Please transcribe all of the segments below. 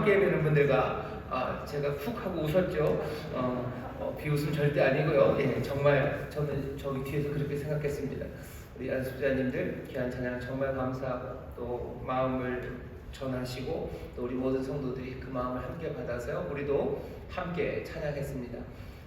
함께 되는 분들과 제가 푹 하고 웃었죠. 비웃음 절대 아니고요. 예, 정말 저는 저기 뒤에서 그렇게 생각했습니다. 우리 연습자님들 귀한 찬양 정말 감사하고 또 마음을 전하시고 또 우리 모든 성도들이 그 마음을 함께 받아서요. 우리도 함께 찬양했습니다.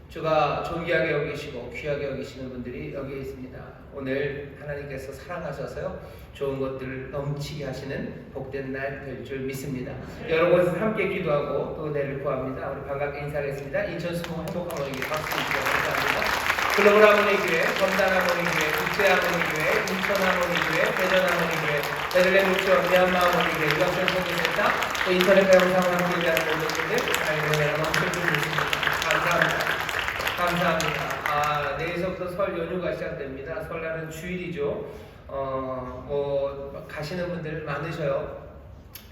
주가 존귀하게 여기시고 귀하게 여기시는 분들이 여기에 있습니다. 오늘 하나님께서 사랑하셔서요 좋은 것들을 넘치게 하시는 복된 날 될 줄 믿습니다. 여러분 함께 기도하고 또 은혜를 구합니다. 우리 반갑게 인사하겠습니다. 인천 수목 행복한 어린이 박수 주시고 감사합니다. 글로벌 하모니 교회, 검단 하모니 교회, 국제 하모니 교회, 인천 하모니 교회, 대전 하모니 교회, 베들레헴 목적 미얀마 하모니 교회, 유학생 선교센터, 또 인터넷과 영상을 함께 위하는 모든 분들 하나님의 은혜가 넘칠 줄 믿습니다. 감사합니다. 감사합니다. 내일서부터 설 연휴가 시작됩니다. 설날은 주일이죠. 가시는 분들 많으셔요.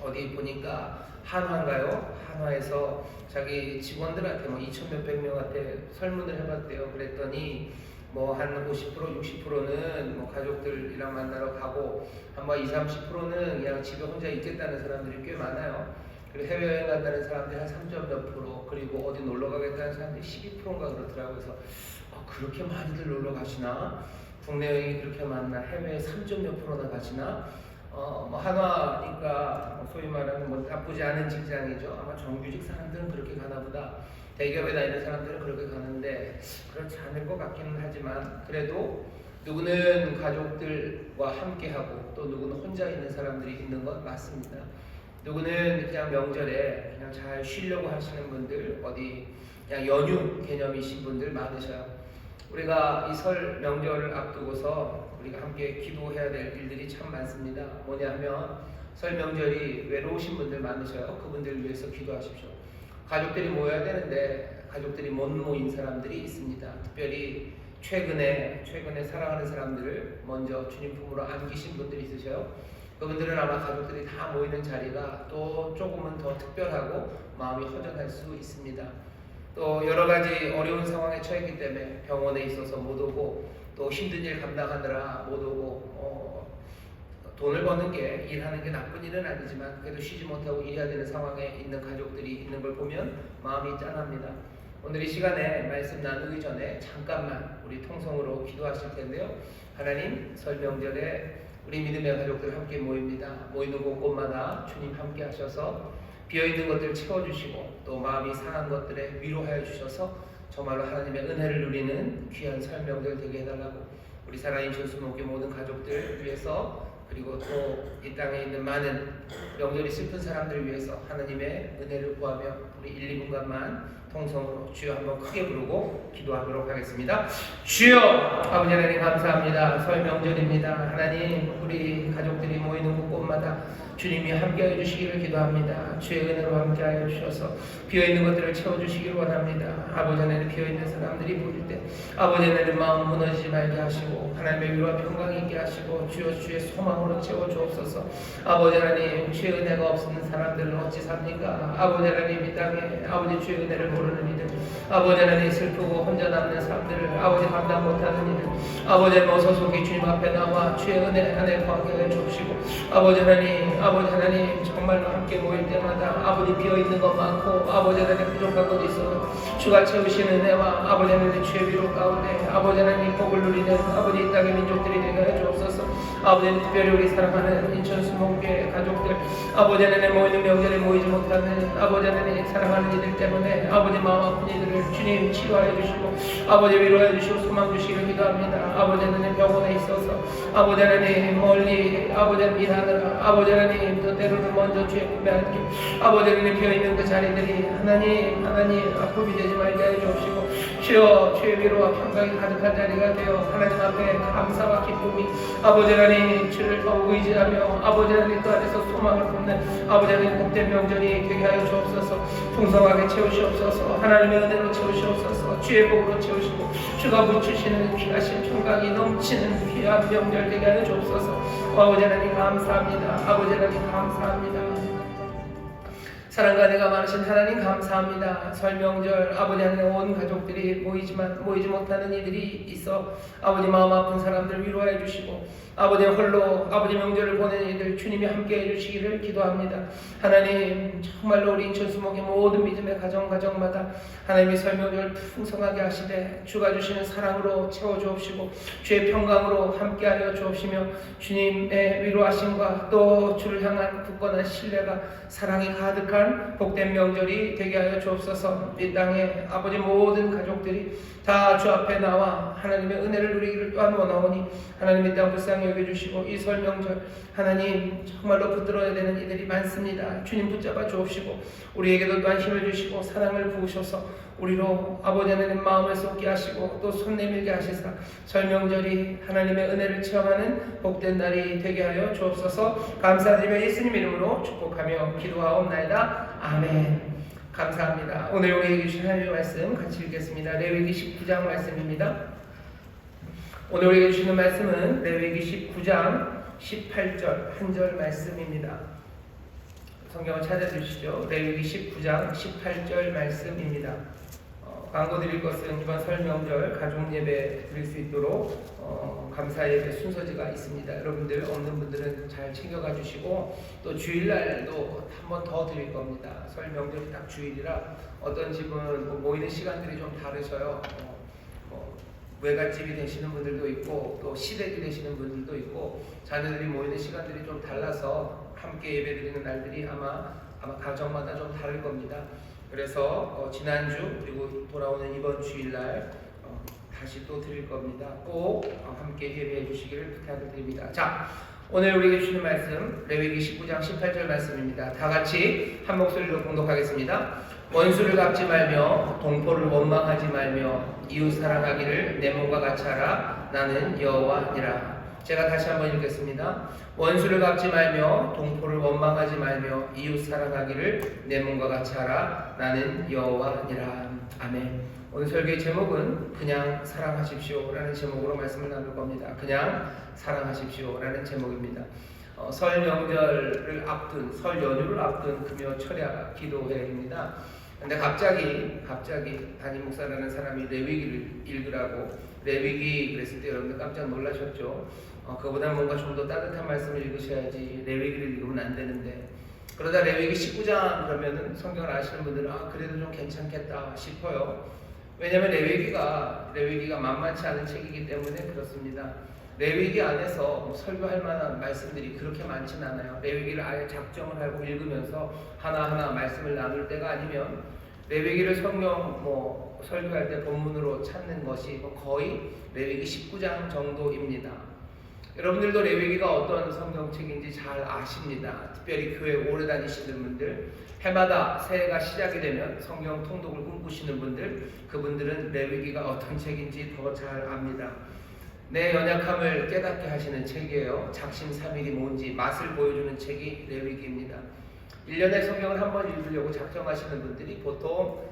어디 보니까 한화인가요? 한화에서 자기 직원들한테 2,000 몇백 명한테 설문을 해봤대요. 그랬더니 한 50%, 60%는 가족들이랑 만나러 가고 한 20, 30%는 그냥 집에 혼자 있겠다는 사람들이 꽤 많아요. 그리고 해외여행 간다는 사람들이 한 3점 몇 프로, 그리고 어디 놀러 가겠다는 사람들이 12%인가 그렇더라고요. 그래서 그렇게 많이들 놀러 가시나? 국내 여행이 그렇게 많나? 해외에 3점 몇 프로나 가시나? 한화니까 소위 말하는 나쁘지 않은 직장이죠. 아마 정규직 사람들은 그렇게 가나 보다. 대기업에 다니는 사람들은 그렇게 가는데 그렇지 않을 것 같기는 하지만 그래도 누구는 가족들과 함께하고 또 누구는 혼자 있는 사람들이 있는 건 맞습니다. 누구는 그냥 명절에 그냥 잘 쉬려고 하시는 분들, 어디 그냥 연휴 개념이신 분들 많으셔요. 우리가 이 설 명절을 앞두고서 우리가 함께 기도해야 될 일들이 참 많습니다. 뭐냐 하면 설 명절이 외로우신 분들 많으셔요. 그분들 위해서 기도하십시오. 가족들이 모여야 되는데 가족들이 못 모인 사람들이 있습니다. 특별히 최근에 사랑하는 사람들을 먼저 주님 품으로 안기신 분들이 있으셔요. 그분들은 아마 가족들이 다 모이는 자리가 또 조금은 더 특별하고 마음이 허전할 수 있습니다. 또 여러 가지 어려운 상황에 처했기 때문에 병원에 있어서 못 오고 또 힘든 일 감당하느라 못 오고 돈을 버는 게 일하는 게 나쁜 일은 아니지만 그래도 쉬지 못하고 일해야 되는 상황에 있는 가족들이 있는 걸 보면 마음이 짠합니다. 오늘 이 시간에 말씀 나누기 전에 잠깐만 우리 통성으로 기도하실 텐데요. 하나님, 설 명절에 우리 믿음의 가족들 함께 모입니다. 모이는 곳곳마다 주님 함께 하셔서 비어있는 것들을 채워주시고 또 마음이 상한 것들에 위로하여 주셔서 정말로 하나님의 은혜를 누리는 귀한 설 명절 되게 해달라고 우리 살아있는 전수목교 모든 가족들 위해서 그리고 또 이 땅에 있는 많은 명절이 슬픈 사람들을 위해서 하나님의 은혜를 구하며 우리 1, 2분간만 통성으로 주여 한번 크게 부르고 기도하도록 하겠습니다. 주여, 아버지 하나님 감사합니다. 설 명절입니다. 하나님, 우리 가족들이 모이는 곳곳마다 주님이 함께하여 주시기를 기도합니다. 주의 은혜로 함께하여 주셔서 비어있는 것들을 채워주시기를 원합니다. 아버지 하나님, 비어있는 사람들이 보일 때 아버지 하나님 마음 무너지지 말게 하시고 하나님의 위로와 평강이 있게 하시고 주여 주의 소망으로 채워주옵소서. 아버지 하나님, 주의 은혜가 없는 사람들은 어찌 삽니까? 아버지 하나님, 이 땅에 아버지 주의 은혜를 모르는 이들, 아버지 하나님 슬프고 혼자 남는 사람들을 아버지 감당 못하는 이들, 아버지 하나님 어서 속히 주님 앞에 나와 주의 은혜 안에 거하게 해주시고 아버지 하나님 정말로 함께 모일 때마다 아버지 비어있는 것 많고 아버지 하나님 부족한 것 있어도 주가 채우시는 은혜와 아버지 하나님 주의 위로 가운데 아버지 하나님 복을 누리는 아버지 이 땅의 민족들이 되게 해주옵소서. 아버지 하나님 특별히 우리 사랑하는 인천 수목교회 가족들 아버지 하나님 모이는 명절에 모이지 못하는 아버지 하나님 사랑하는 이들 때문에 아버지 마음 아픈 이들을 주님 치료하여 주시고 아버지 위로해 주시고 소망 주시기를 기도합니다. 아버지 하나님 병원에 있어서 아버지 하나님 멀리 아버지 하나님 일하느라 아버지 하나님 또 때로는 먼저 주의 구매할게 아버지 하나님 비어있는 그 자리들이 하나님 아픔이 되지 말게 하여 주옵시고 주여 주의 위로와 평강이 가득한 자리가 되어 하나님 앞에 감사와 기쁨이 아버지 하나님 주를 더욱 의지하며 아버지 하나님 그 안에서 소망을 품는 아버지 하나님 복된 명절이 되게 하여 주옵소서. 풍성하게 채우시옵소서. 하나님의 은혜로 채우시옵소서. 주의 복으로 채우시고 주가 붙이시는 귀하신 평강이 넘치는 귀한 명절 되게 하여 주옵소서. 아버지 하나님 감사합니다. 아버지 하나님 감사합니다. 사랑과 은혜가 많으신 하나님 감사합니다. 설 명절 아버지 하나님 온 가족들이 모이지 못하는 이들이 있어 아버지 마음 아픈 사람들 위로해 주시고 아버지 홀로 아버지 명절을 보내는 이들 주님이 함께 해주시기를 기도합니다. 하나님 정말로 우리 인천수목의 모든 믿음의 가정마다 하나님이 설명을 풍성하게 하시되 주가 주시는 사랑으로 채워주옵시고 주의 평강으로 함께하여 주옵시며 주님의 위로하심과 또 주를 향한 굳건한 신뢰가 사랑이 가득한 복된 명절이 되게 하여 주옵소서. 이 땅에 아버지 모든 가족들이 다 주 앞에 나와 하나님의 은혜를 누리기를 또한 원하오니 하나님 이 땅 불쌍히 여겨주시고 이 설 명절 하나님 정말로 붙들어야 되는 이들이 많습니다. 주님 붙잡아 주옵시고 우리에게도 또한 힘을 주시고 사랑을 부으셔서 우리로 아버지 하나님 마음을 쏟게 하시고 또 손 내밀게 하시사 설 명절이 하나님의 은혜를 체험하는 복된 날이 되게 하여 주옵소서. 감사드리며 예수님 이름으로 축복하며 기도하옵나이다. 아멘. 감사합니다. 오늘 우리에게 주신 하나님의 말씀 같이 읽겠습니다. 레위기 19장 말씀입니다. 오늘 우리에게 주시는 말씀은 레위기 19장 18절 한 절 말씀입니다. 성경을 찾아주시죠. 레위기 19장 18절 말씀입니다. 광고 드릴 것은 이번 설 명절 가족 예배 드릴 수 있도록 감사 예배 순서지가 있습니다. 여러분들 없는 분들은 잘 챙겨가 주시고 또 주일날도 한 번 더 드릴 겁니다. 설 명절이 딱 주일이라 어떤 집은 모이는 시간들이 좀 다르셔요. 외갓집이 되시는 분들도 있고 또 시댁이 되시는 분들도 있고 자녀들이 모이는 시간들이 좀 달라서 함께 예배드리는 날들이 아마 가정마다 좀 다를 겁니다. 그래서 지난주 그리고 돌아오는 이번 주일날 다시 또 드릴 겁니다. 꼭 함께 예배해 주시기를 부탁을 드립니다. 자, 오늘 우리에게 주시는 말씀 레위기 19장 18절 말씀입니다. 다 같이 한 목소리로 봉독하겠습니다. 원수를 갚지 말며 동포를 원망하지 말며 이웃 사랑하기를 내 몸과 같이 하라. 나는 여호와니라. 제가 다시 한번 읽겠습니다. 원수를 갚지 말며 동포를 원망하지 말며 이웃 사랑하기를 내 몸과 같이 하라. 나는 여호와니라. 아멘. 오늘 설교의 제목은 그냥 사랑하십시오 라는 제목으로 말씀을 나눌 겁니다. 그냥 사랑하십시오 라는 제목입니다. 설 명절을 앞둔 설 연휴를 앞둔 금요 철야 기도회입니다. 근데 갑자기 담임 목사라는 사람이 레위기를 읽으라고 레위기 그랬을 때 여러분들 깜짝 놀라셨죠. 그보다 뭔가 좀 더 따뜻한 말씀을 읽으셔야지 레위기를 읽으면 안 되는데 그러다 레위기 19장 그러면은 성경을 아시는 분들은 그래도 좀 괜찮겠다 싶어요. 왜냐하면 레위기가 만만치 않은 책이기 때문에 그렇습니다. 레위기 안에서 설교할 만한 말씀들이 그렇게 많진 않아요. 레위기를 아예 작정을 하고 읽으면서 하나하나 말씀을 나눌 때가 아니면 레위기를 성경 설교할 때 본문으로 찾는 것이 거의 레위기 19장 정도입니다. 여러분들도 레위기가 어떤 성경책인지 잘 아십니다. 특별히 교회 오래 다니시는 분들, 해마다 새해가 시작이 되면 성경 통독을 꿈꾸시는 분들, 그분들은 레위기가 어떤 책인지 더 잘 압니다. 내 연약함을 깨닫게 하시는 책이에요. 작심삼일이 뭔지 맛을 보여주는 책이 레위기입니다. 1년에 성경을 한 번 읽으려고 작정하시는 분들이 보통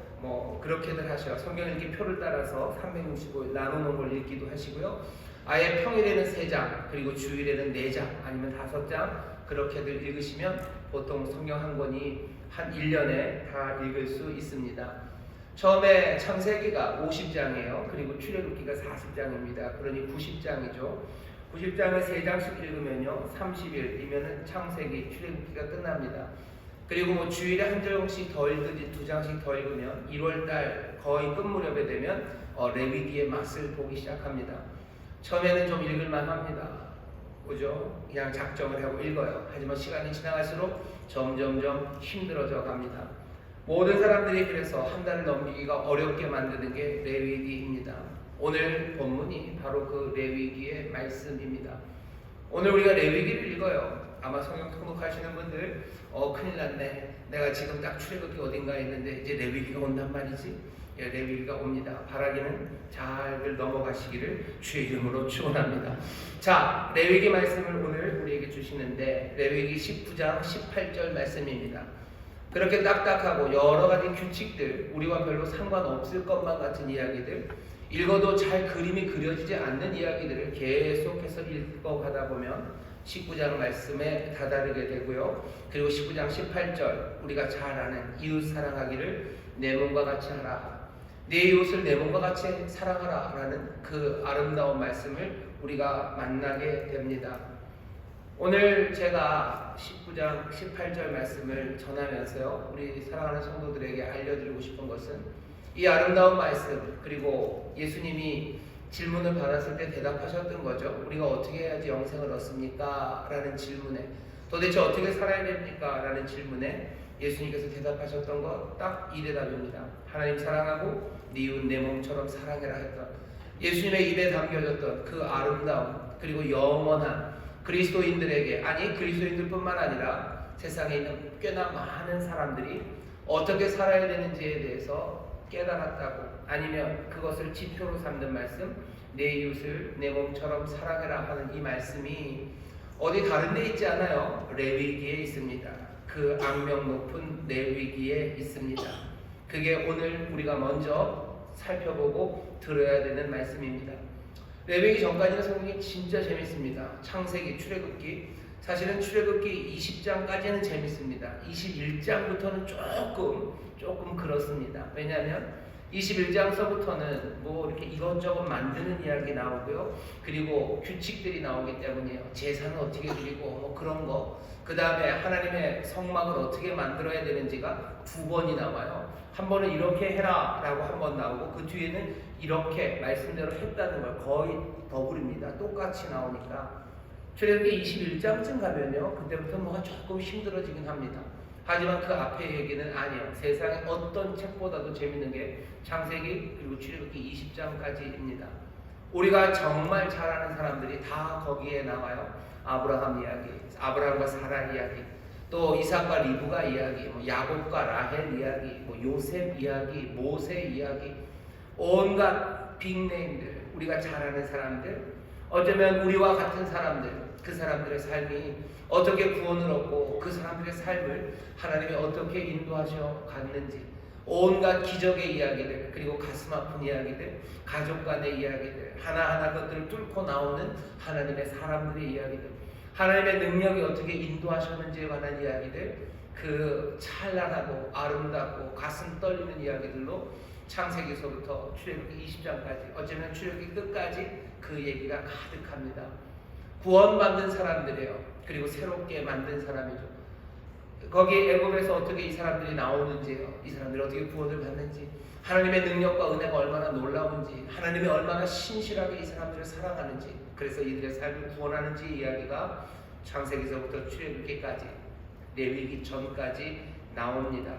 그렇게들 하셔요. 성경 읽기 표를 따라서 365일 나누는 걸 읽기도 하시고요. 아예 평일에는 3장 그리고 주일에는 4장 아니면 5장 그렇게들 읽으시면 보통 성경 한 권이 한 1년에 다 읽을 수 있습니다. 처음에 창세기가 50장이에요. 그리고 출애굽기가 40장입니다. 그러니 90장이죠. 90장을 3장씩 읽으면요 30일이면은 창세기, 출애굽기가 끝납니다. 그리고 주일에 한 장씩 더 읽든지 2장씩 더 읽으면 1월달 거의 끝 무렵에 되면 레위기의 맛을 보기 시작합니다. 처음에는 좀 읽을만 합니다. 그죠? 그냥 작정을 하고 읽어요. 하지만 시간이 지나갈수록 점점점 힘들어져 갑니다. 모든 사람들이 그래서 한 달을 넘기기가 어렵게 만드는 게 레위기입니다. 오늘 본문이 바로 그 레위기의 말씀입니다. 오늘 우리가 레위기를 읽어요. 아마 성경 통독하시는 분들 큰일 났네. 내가 지금 딱 출애굽기 어딘가에 있는데 이제 레위기가 온단 말이지. 레위기가 옵니다. 바라기는 잘 넘어가시기를 주의 이름으로 축원합니다. 자, 레위기 말씀을 오늘 우리에게 주시는데 레위기 19장 18절 말씀입니다. 그렇게 딱딱하고 여러 가지 규칙들, 우리와 별로 상관없을 것만 같은 이야기들, 읽어도 잘 그림이 그려지지 않는 이야기들을 계속해서 읽어가다 보면 19장 말씀에 다다르게 되고요. 그리고 19장 18절 우리가 잘 아는 이웃 사랑하기를 내 몸과 같이 하라. 내 이웃을 내 몸과 같이 사랑하라 라는 그 아름다운 말씀을 우리가 만나게 됩니다. 오늘 제가 19장 18절 말씀을 전하면서요, 우리 사랑하는 성도들에게 알려드리고 싶은 것은 이 아름다운 말씀, 그리고 예수님이 질문을 받았을 때 대답하셨던 거죠. 우리가 어떻게 해야지 영생을 얻습니까? 라는 질문에, 도대체 어떻게 살아야 됩니까? 라는 질문에 예수님께서 대답하셨던 것 딱 이 대답입니다. 하나님 사랑하고 네 이웃 내 몸처럼 사랑해라 했던, 예수님의 입에 담겨졌던 그 아름다움, 그리고 영원한 그리스도인들에게, 아니 그리스도인들뿐만 아니라 세상에 있는 꽤나 많은 사람들이 어떻게 살아야 되는지에 대해서 깨달았다고, 아니면 그것을 지표로 삼는 말씀, 내 이웃을 내 몸처럼 사랑해라 하는 이 말씀이 어디 다른 데 있지 않아요. 레위기에 있습니다. 그 악명 높은 레위기에 있습니다. 그게 오늘 우리가 먼저 살펴보고 들어야 되는 말씀입니다. 레위기 전까지는 성경이 진짜 재밌습니다. 창세기, 출애굽기, 사실은 출애굽기 20장까지는 재밌습니다. 21장부터는 조금 그렇습니다. 왜냐하면 21장서부터는 뭐 이렇게 이것저것 만드는 이야기 나오고요. 그리고 규칙들이 나오기 때문이에요. 제사는 어떻게 드리고 뭐 그런 거. 그 다음에 하나님의 성막을 어떻게 만들어야 되는지가 2번이 나와요. 한 번은 이렇게 해라 라고 한 번 나오고, 그 뒤에는 이렇게 말씀대로 했다는 걸 거의 더블입니다. 똑같이 나오니까. 출애굽기 21장쯤 가면요, 그때부터 뭐가 조금 힘들어지긴 합니다. 하지만 그 앞에 얘기는 아니에요. 세상에 어떤 책보다도 재밌는 게 창세기 그리고 출애굽기 20장까지입니다. 우리가 정말 잘 아는 사람들이 다 거기에 나와요. 아브라함 이야기, 아브라함과 사라 이야기, 또 이삭과 리브가 이야기, 뭐 야곱과 라헬 이야기, 뭐 요셉 이야기, 모세 이야기, 온갖 빅네임들, 우리가 잘 아는 사람들, 어쩌면 우리와 같은 사람들, 그 사람들의 삶이 어떻게 구원을 얻고 그 사람들의 삶을 하나님이 어떻게 인도하셔 갔는지, 온갖 기적의 이야기들, 그리고 가슴 아픈 이야기들, 가족 간의 이야기들, 하나하나 것들을 뚫고 나오는 하나님의 사람들의 이야기들, 하나님의 능력이 어떻게 인도하셨는지에 관한 이야기들, 그 찬란하고 아름답고 가슴 떨리는 이야기들로 창세기서부터 출애굽기 20장까지, 어쩌면 출애굽기 끝까지 그 얘기가 가득합니다. 구원받는 사람들이에요. 그리고 새롭게 만든 사람이죠. 거기 애굽에서 어떻게 이 사람들이 나오는지요, 이 사람들이 어떻게 구원을 받는지, 하나님의 능력과 은혜가 얼마나 놀라운지, 하나님이 얼마나 신실하게 이 사람들을 사랑하는지, 그래서 이들의 삶을 구원하는지 이야기가 창세기서부터 출애굽기까지, 레위기 전까지 나옵니다.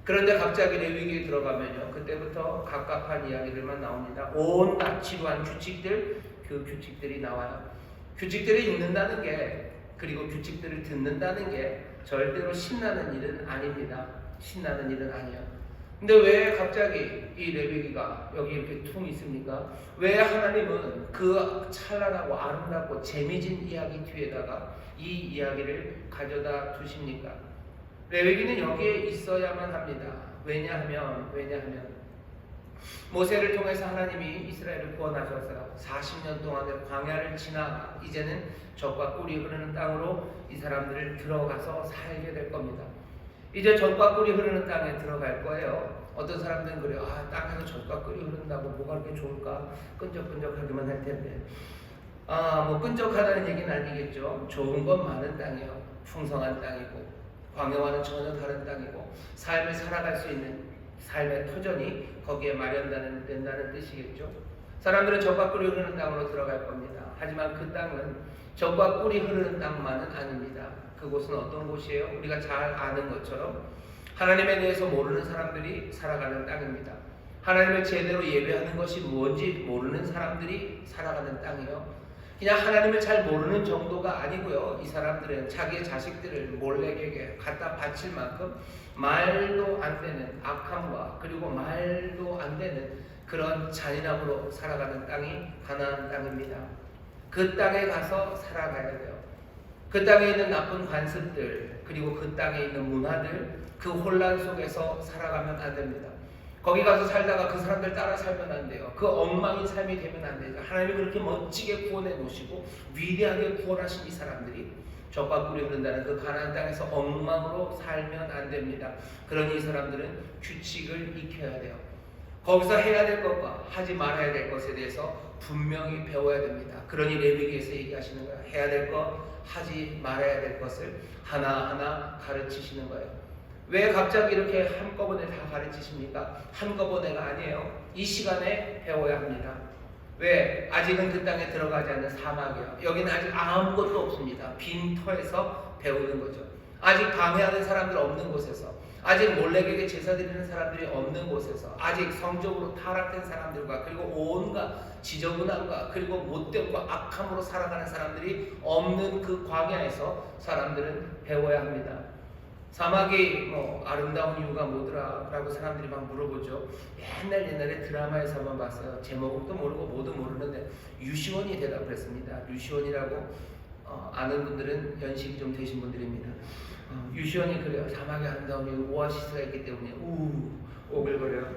그런데 갑자기 레위기에 들어가면요, 그때부터 갑갑한 이야기들만 나옵니다. 온갖 지루한 규칙들, 그 규칙들이 나와요. 규칙들을 읽는다는 게, 그리고 규칙들을 듣는다는 게 절대로 신나는 일은 아닙니다. 신나는 일은 아니야. 근데 왜 갑자기 이 레위기가 여기 이렇게 퉁 있습니까? 왜 하나님은 그 찬란하고 아름답고 재미진 이야기 뒤에다가 이 이야기를 가져다 두십니까? 레위기는 여기에 있어야만 합니다. 왜냐하면 모세를 통해서 하나님이 이스라엘을 구원하셔서 40년 동안의 광야를 지나 이제는 젖과 꿀이 흐르는 땅으로 이 사람들을 들어가서 살게 될 겁니다. 이제 젖과 꿀이 흐르는 땅에 들어갈 거예요. 어떤 사람들은 그래요. 땅에서 젖과 꿀이 흐른다고 뭐가 그렇게 좋을까? 끈적끈적하기만 할 텐데. 뭐 끈적하다는 얘기는 아니겠죠. 좋은 건 많은 땅이에요. 풍성한 땅이고, 광야와는 전혀 다른 땅이고, 삶을 살아갈 수 있는 삶의 터전이 거기에 마련된다는 뜻이겠죠. 사람들은 젖과 꿀이 흐르는 땅으로 들어갈 겁니다. 하지만 그 땅은 젖과 꿀이 흐르는 땅만은 아닙니다. 그곳은 어떤 곳이에요? 우리가 잘 아는 것처럼 하나님에 대해서 모르는 사람들이 살아가는 땅입니다. 하나님을 제대로 예배하는 것이 뭔지 모르는 사람들이 살아가는 땅이에요. 그냥 하나님을 잘 모르는 정도가 아니고요. 이 사람들은 자기의 자식들을 몰래에게 갖다 바칠 만큼 말도 안 되는 악함과, 그리고 말도 안 되는 그런 잔인함으로 살아가는 땅이 가나안 땅입니다. 그 땅에 가서 살아가야 돼요. 그 땅에 있는 나쁜 관습들, 그리고 그 땅에 있는 문화들, 그 혼란 속에서 살아가면 안 됩니다. 거기 가서 살다가 그 사람들 따라 살면 안 돼요. 그 엉망인 삶이 되면 안 되죠. 하나님이 그렇게 멋지게 구원해 놓으시고 위대하게 구원하신 이 사람들이 젖과 꿀이 흐른다는 그 가나안 땅에서 엉망으로 살면 안 됩니다. 그러니 이 사람들은 규칙을 익혀야 돼요. 거기서 해야 될 것과 하지 말아야 될 것에 대해서 분명히 배워야 됩니다. 그러니 레위기에서 얘기하시는 거예요. 해야 될 것, 하지 말아야 될 것을 하나하나 가르치시는 거예요. 왜 갑자기 이렇게 한꺼번에 다 가르치십니까? 한꺼번에가 아니에요. 이 시간에 배워야 합니다. 왜? 아직은 그 땅에 들어가지 않는 사막이에요. 여기는 아직 아무것도 없습니다. 빈 터에서 배우는 거죠. 아직 방해하는 사람들 없는 곳에서, 아직 몰래에게 제사 드리는 사람들이 없는 곳에서, 아직 성적으로 타락된 사람들과 그리고 온갖 지저분함과 그리고 못됨과 악함으로 살아가는 사람들이 없는 그 광야에서 사람들은 배워야 합니다. 사막이 아름다운 이유가 뭐더라 라고 사람들이 막 물어보죠. 옛날에 드라마에서만 봤어요. 제목도 모르고 뭐도 모르는데 유시원이 대답을 했습니다. 유시원이라고 아는 분들은 연식이 좀 되신 분들입니다. 유시원이 그래요. 사막의 아름다운 이유 오아시스가 있기 때문에 오글거려요.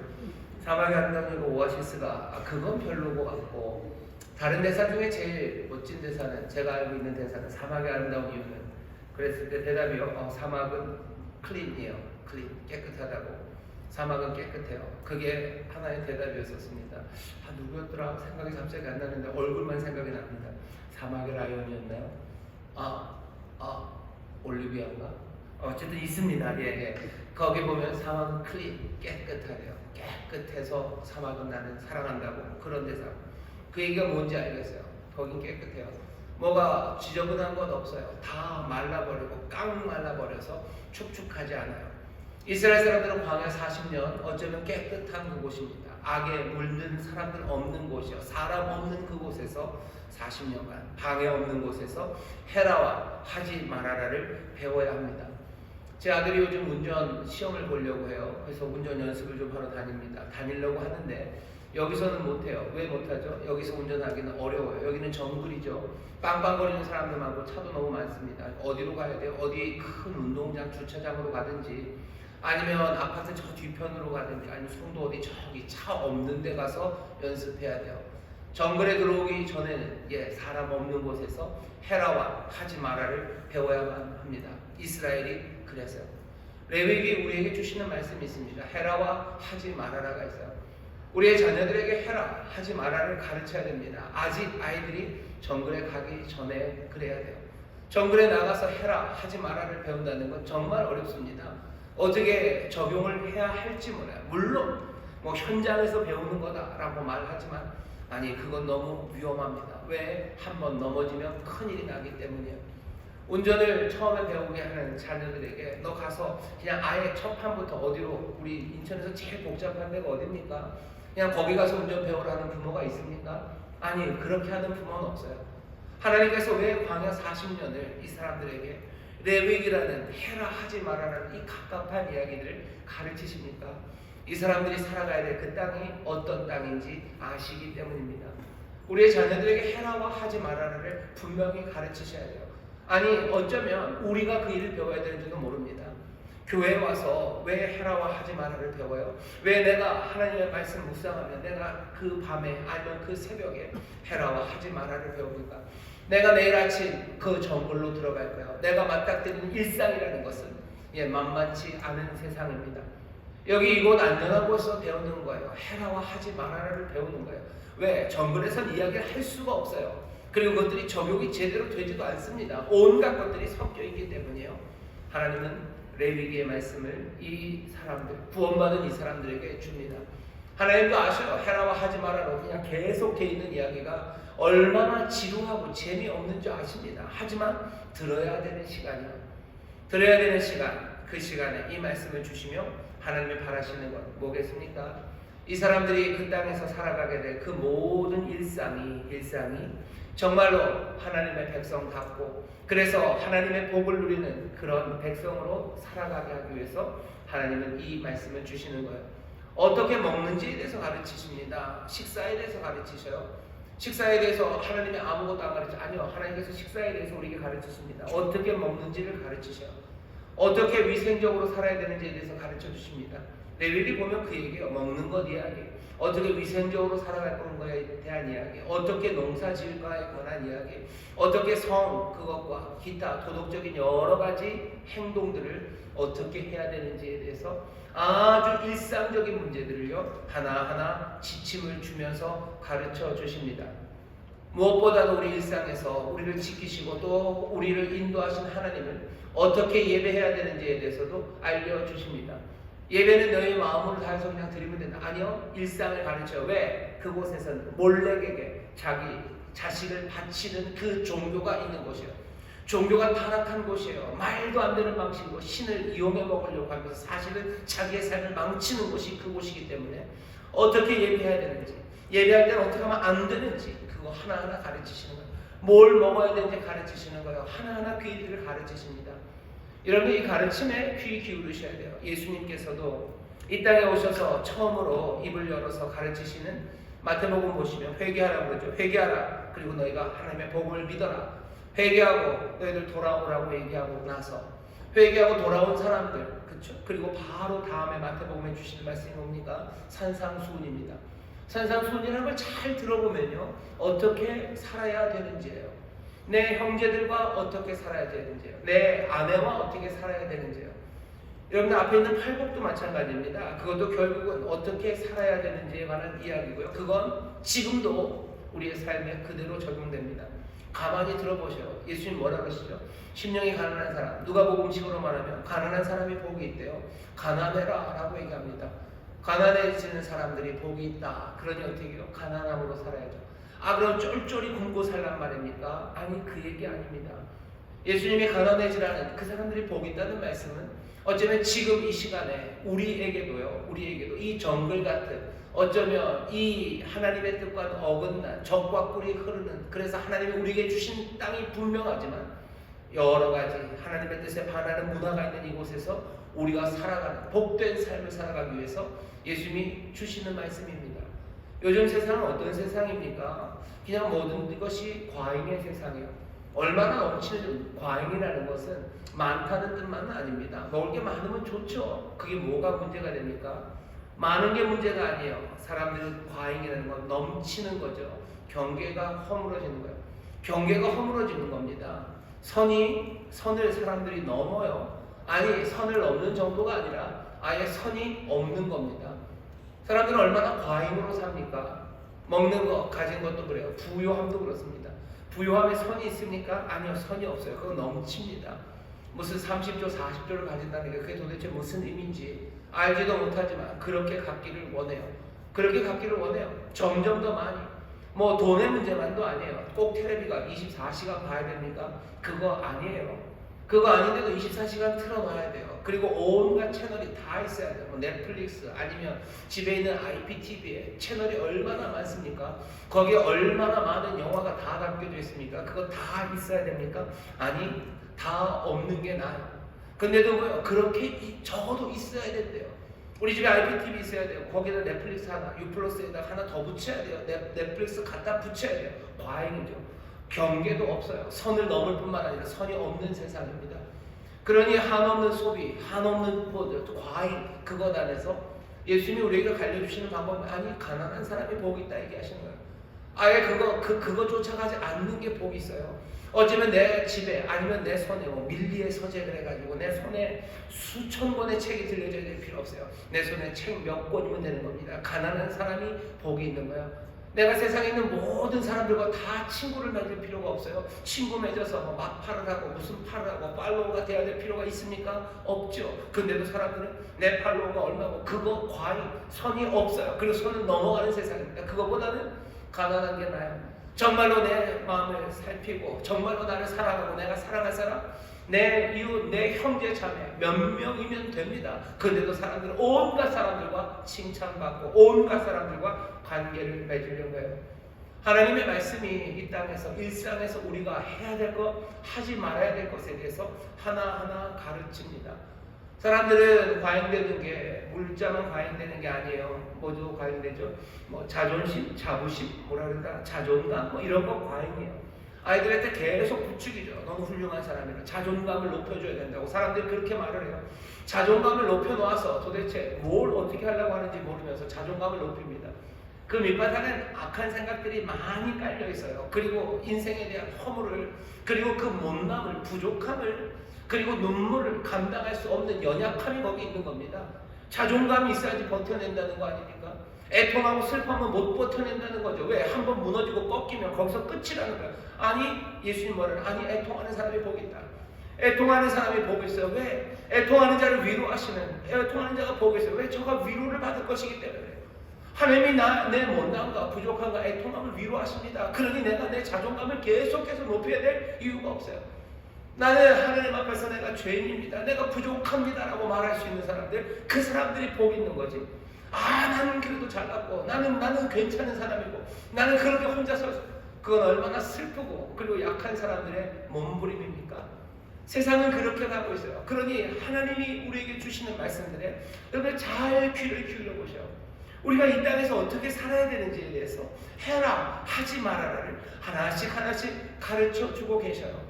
사막의 아름다운 이유 오아시스가 그건 별로인 것 같고, 다른 대사 중에 제일 멋진 대사는, 제가 알고 있는 대사는 사막의 아름다운 이유는, 그랬을 때 대답이요. 사막은 클린이에요. 클린, 깨끗하다고. 사막은 깨끗해요. 그게 하나의 대답이었었습니다. 누구였더라? 생각이 갑자기 안 나는데 얼굴만 생각이 납니다. 사막의 라이온이었나요? 올리비아인가? 어쨌든 있습니다. 예. 거기 보면 사막은 클린, 깨끗하래요. 깨끗해서 사막은 나는 사랑한다고. 그런 대사. 그 얘기가 뭔지 알겠어요. 거긴 깨끗해요. 뭐가 지저분한 건 없어요. 다 말라버리고 깡 말라버려서 축축하지 않아요. 이스라엘 사람들은 광야 40년 어쩌면 깨끗한 그곳입니다. 악에 물든 사람들 없는 곳이요. 사람 없는 그곳에서 40년간 방해 없는 곳에서 헤라와 하지 말아라를 배워야 합니다. 제 아들이 요즘 운전 시험을 보려고 해요. 그래서 운전 연습을 좀 하러 다니려고 하는데 여기서는 못해요. 왜 못하죠? 여기서 운전하기는 어려워요. 여기는 정글이죠. 빵빵거리는 사람들 많고 차도 너무 많습니다. 어디로 가야 돼요? 어디 큰 운동장 주차장으로 가든지, 아니면 아파트 저 뒤편으로 가든지, 아니면 송도 어디 저기 차 없는 데 가서 연습해야 돼요. 정글에 들어오기 전에는 사람 없는 곳에서 헤라와 하지 마라를 배워야만 합니다. 이스라엘이 그래서요. 레위기 우리에게 주시는 말씀이 있습니다. 헤라와 하지 마라라가 있어요. 우리의 자녀들에게 해라, 하지 마라를 가르쳐야 됩니다. 아직 아이들이 정글에 가기 전에 그래야 돼요. 정글에 나가서 해라, 하지 마라를 배운다는 건 정말 어렵습니다. 어떻게 적용을 해야 할지 몰라요. 물론 현장에서 배우는 거다라고 말하지만 아니, 그건 너무 위험합니다. 왜? 한번 넘어지면 큰일이 나기 때문이에요. 운전을 처음에 배우게 하는 자녀들에게 너 가서 그냥 아예 첫 판부터 어디로, 우리 인천에서 제일 복잡한 데가 어딥니까? 그냥 거기 가서 운전 배우라는 부모가 있습니까? 아니, 그렇게 하는 부모는 없어요. 하나님께서 왜 광야 40년을 이 사람들에게 레위기라는 해라 하지 말아라는 이 갑갑한 이야기를 가르치십니까? 이 사람들이 살아가야 될 그 땅이 어떤 땅인지 아시기 때문입니다. 우리의 자녀들에게 해라와 하지 말아라를 분명히 가르치셔야 돼요. 아니, 어쩌면 우리가 그 일을 배워야 되는지도 모릅니다. 교회에 와서 왜 해라와 하지 마라를 배워요? 왜 내가 하나님의 말씀 묵상하면 내가 그 밤에 아니면 그 새벽에 해라와 하지 마라를 배웁니까? 내가 내일 아침 그 정글로 들어갈 거예요. 내가 맞닥뜨리는 일상이라는 것은 만만치 않은 세상입니다. 여기 이곳 안전한 곳에서 배우는 거예요. 해라와 하지 마라를 배우는 거예요. 왜? 정글에서는 이야기를 할 수가 없어요. 그리고 그것들이 적용이 제대로 되지도 않습니다. 온갖 것들이 섞여 있기 때문이에요. 하나님은 레위기의 말씀을 이 사람들, 구원받은 이 사람들에게 줍니다. 하나님도 아셔요. 해라와 하지 마라로 그냥 계속 돼 있는 이야기가 얼마나 지루하고 재미없는 줄 아십니다. 하지만 들어야 되는 시간이요. 들어야 되는 시간, 그 시간에 이 말씀을 주시며 하나님이 바라시는 것 뭐겠습니까? 이 사람들이 그 땅에서 살아가게 될 그 모든 일상이 정말로 하나님의 백성답고, 그래서 하나님의 복을 누리는 그런 백성으로 살아가게 하기 위해서 하나님은 이 말씀을 주시는 거예요. 어떻게 먹는지에 대해서 가르치십니다. 식사에 대해서 가르치셔요. 식사에 대해서 하나님이 아무것도 안 가르쳐. 아니요, 하나님께서 식사에 대해서 우리에게 가르치십니다. 어떻게 먹는지를 가르치셔요. 어떻게 위생적으로 살아야 되는지에 대해서 가르쳐 주십니다. 레위기 보면 그 얘기예요. 먹는 것 이야기, 어떻게 위생적으로 살아갈 건가에 대한 이야기, 어떻게 농사 지을까에 관한 이야기, 어떻게 성 그것과 기타 도덕적인 여러 가지 행동들을 어떻게 해야 되는지에 대해서 아주 일상적인 문제들을요 하나하나 지침을 주면서 가르쳐 주십니다. 무엇보다도 우리 일상에서 우리를 지키시고 또 우리를 인도하신 하나님을 어떻게 예배해야 되는지에 대해서도 알려주십니다. 예배는 너의 마음으로 다해서 그냥 드리면 된다. 아니요. 일상을 가르쳐요. 왜? 그곳에서는 몰렉에게 자기 자식을 바치는 그 종교가 있는 곳이에요. 종교가 타락한 곳이에요. 말도 안 되는 방식으로 신을 이용해 먹으려고 하면서 사실은 자기의 삶을 망치는 곳이 그곳이기 때문에 어떻게 예배해야 되는지, 예배할 때는 어떻게 하면 안 되는지 그거 하나하나 가르치시는 거예요. 뭘 먹어야 되는지 가르치시는 거예요. 하나하나 그 일들을 가르치십니다. 여러분 이 가르침에 귀 기울이셔야 돼요. 예수님께서도 이 땅에 오셔서 처음으로 입을 열어서 가르치시는 마태복음 보시면 회개하라고 그러죠. 회개하라. 그리고 너희가 하나님의 복음을 믿어라. 회개하고 너희들 돌아오라고 얘기하고 나서 회개하고 돌아온 사람들, 그렇죠? 그리고 바로 다음에 마태복음에 주시는 말씀이 뭡니까? 산상수훈입니다. 산상수훈이라는 걸 잘 들어보면요 어떻게 살아야 되는지예요. 내 형제들과 어떻게 살아야 되는지요. 내 아내와 어떻게 살아야 되는지요. 여러분들 앞에 있는 팔복도 마찬가지입니다. 그것도 결국은 어떻게 살아야 되는지에 관한 이야기고요. 그건 지금도 우리의 삶에 그대로 적용됩니다. 가만히 들어보셔요. 예수님 뭐라 그러시죠? 심령이 가난한 사람, 누가복음식으로 말하면 가난한 사람이 복이 있대요. 가난해라 라고 얘기합니다. 가난해지는 사람들이 복이 있다. 그러니 어떻게 해요? 가난함으로 살아야죠. 그럼 쫄쫄이 굶고 살란 말입니까? 아니 그 얘기 아닙니다. 예수님이 가난해지라는 그 사람들이 복이 있다는 말씀은 어쩌면 지금 이 시간에 우리에게도 이 정글 같은 어쩌면 이 하나님의 뜻과 어긋난 적과 꿀이 흐르는 그래서 하나님이 우리에게 주신 땅이 분명하지만 여러 가지 하나님의 뜻에 반하는 문화가 있는 이곳에서 우리가 살아가는 복된 삶을 살아가기 위해서 예수님이 주시는 말씀입니다. 요즘 세상은 어떤 세상입니까? 그냥 모든 것이 과잉의 세상이에요. 얼마나 넘치는 과잉이라는 것은 많다는 뜻만은 아닙니다. 먹을 게 많으면 좋죠. 그게 뭐가 문제가 됩니까? 많은 게 문제가 아니에요. 사람들은 과잉이라는 건 넘치는 거죠. 경계가 허물어지는 거예요. 경계가 허물어지는 겁니다. 선을 사람들이 넘어요. 아니 선을 넘는 정도가 아니라 아예 선이 없는 겁니다. 사람들은 얼마나 과잉으로 삽니까? 먹는 거, 가진 것도 그래요. 부요함도 그렇습니다. 부요함에 선이 있습니까? 아니요, 선이 없어요. 그건 넘칩니다. 무슨 30조, 40조를 가진다는 게 그게 도대체 무슨 의미인지 알지도 못하지만 그렇게 갖기를 원해요. 그렇게 갖기를 원해요. 점점 더 많이. 뭐 돈의 문제만도 아니에요. 꼭 텔레비가 24시간 봐야 됩니까? 그거 아니에요. 그거 아닌데도 24시간 틀어놔야 돼요. 그리고 온갖 채널이 다 있어야 돼요. 뭐 넷플릭스 아니면 집에 있는 IPTV에 채널이 얼마나 많습니까? 거기에 얼마나 많은 영화가 다 담겨져 있습니까? 그거 다 있어야 됩니까? 아니, 다 없는 게 나아요. 근데도 뭐요? 그렇게 적어도 있어야 된대요. 우리 집에 IPTV 있어야 돼요. 거기다 넷플릭스 하나, U+에다 하나 더 붙여야 돼요. 넷플릭스 갖다 붙여야 돼요. 과잉이죠. 경계도 없어요. 선을 넘을 뿐만 아니라 선이 없는 세상입니다. 그러니 한없는 소비, 한없는 과잉, 그것 안에서 예수님이 우리에게 갈려주시는 방법은 아니 가난한 사람이 복이 있다 얘기하시는 거예요. 아예 그거 쫓아가지 않는 게 복이 있어요. 어쩌면 내 집에 아니면 내 손에 밀리의 서재를 해가지고 내 손에 수천 권의 책이 들려져야 될 필요 없어요. 내 손에 책 몇 권이면 되는 겁니다. 가난한 사람이 복이 있는 거예요. 내가 세상에 있는 모든 사람들과 다 친구를 맺을 필요가 없어요. 친구 맺어서 막팔을 하고 무슨 팔을 하고 팔로우가 돼야 될 필요가 있습니까? 없죠. 근데도 사람들은 내 팔로우가 얼마고 그거 과잉, 선이 없어요. 그리고 선은 넘어가는 세상입니다. 그거보다는 가난한 게 나아요. 정말로 내 마음을 살피고 정말로 나를 사랑하고 내가 사랑할 사람, 내 이웃, 내 형제 자매 몇 명이면 됩니다. 그런데도 사람들은 온갖 사람들과 칭찬받고 온갖 사람들과 관계를 맺으려고 해요. 하나님의 말씀이 이 땅에서 일상에서 우리가 해야 될 것, 하지 말아야 될 것에 대해서 하나하나 가르칩니다. 사람들은 과잉되는 게 물자만 과잉되는 게 아니에요. 모두 과잉되죠. 뭐 자존심, 자부심, 뭐라 그럴까, 자존감, 뭐 이런 거 과잉이에요. 아이들한테 계속 부추기죠. 너무 훌륭한 사람이라 자존감을 높여줘야 된다고 사람들이 그렇게 말을 해요. 자존감을 높여놓아서 도대체 뭘 어떻게 하려고 하는지 모르면서 자존감을 높입니다. 그 밑바닥엔 악한 생각들이 많이 깔려 있어요. 그리고 인생에 대한 허물을, 그리고 그 못남을, 부족함을, 그리고 눈물을 감당할 수 없는 연약함이 거기 있는 겁니다. 자존감이 있어야지 버텨낸다는 거 아닙니까? 애통하고 슬퍼하면 못 버텨낸다는 거죠. 왜? 한번 무너지고 꺾이면 거기서 끝이라는 거예요. 아니, 예수님 뭐래요? 아니, 애통하는 사람이 복이 있다. 애통하는 사람이 복이 있어요. 왜? 애통하는 자를 위로하시는, 애통하는 자가 복이 있어요. 왜? 저가 위로를 받을 것이기 때문에. 하나님이 내 못남과 부족함과 애통함을 위로하십니다. 그러니 내가 내 자존감을 계속해서 높여야 될 이유가 없어요. 나는 하나님 앞에서 내가 죄인입니다, 내가 부족합니다 라고 말할 수 있는 사람들, 그 사람들이 복 있는 거지. 나는 그래도 잘났고, 나는 괜찮은 사람이고, 나는 그렇게 혼자서, 그건 얼마나 슬프고 그리고 약한 사람들의 몸부림입니까? 세상은 그렇게 가고 있어요. 그러니 하나님이 우리에게 주시는 말씀들에 여러분 잘 귀를 기울여 보셔. 우리가 이 땅에서 어떻게 살아야 되는지에 대해서 해라, 하지 말아라를 하나씩 가르쳐 주고 계셔요.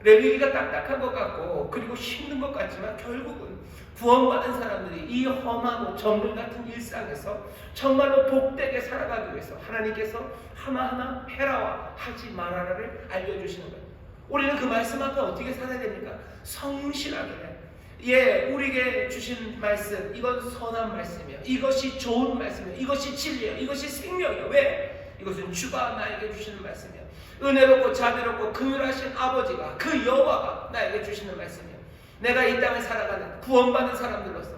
레위기가 딱딱한 것 같고 그리고 힘든 것 같지만 결국은 구원받은 사람들이 이 험하고 정글 같은 일상에서 정말로 복되게 살아가기 위해서 하나님께서 하나하나 해라와 하지 말아라를 알려주시는 거예요. 우리는 그 말씀 앞에 어떻게 살아야 됩니까? 성실하게. 우리에게 주신 말씀, 이건 선한 말씀이에요. 이것이 좋은 말씀이에요. 이것이 진리예요. 이것이 생명이에요. 왜? 이것은 주가 나에게 주시는 말씀이에요. 은혜롭고 자비롭고 긍휼하신 아버지가, 그 여호와가 나에게 주시는 말씀이에요. 내가 이 땅에 살아가는 구원받은 사람들로서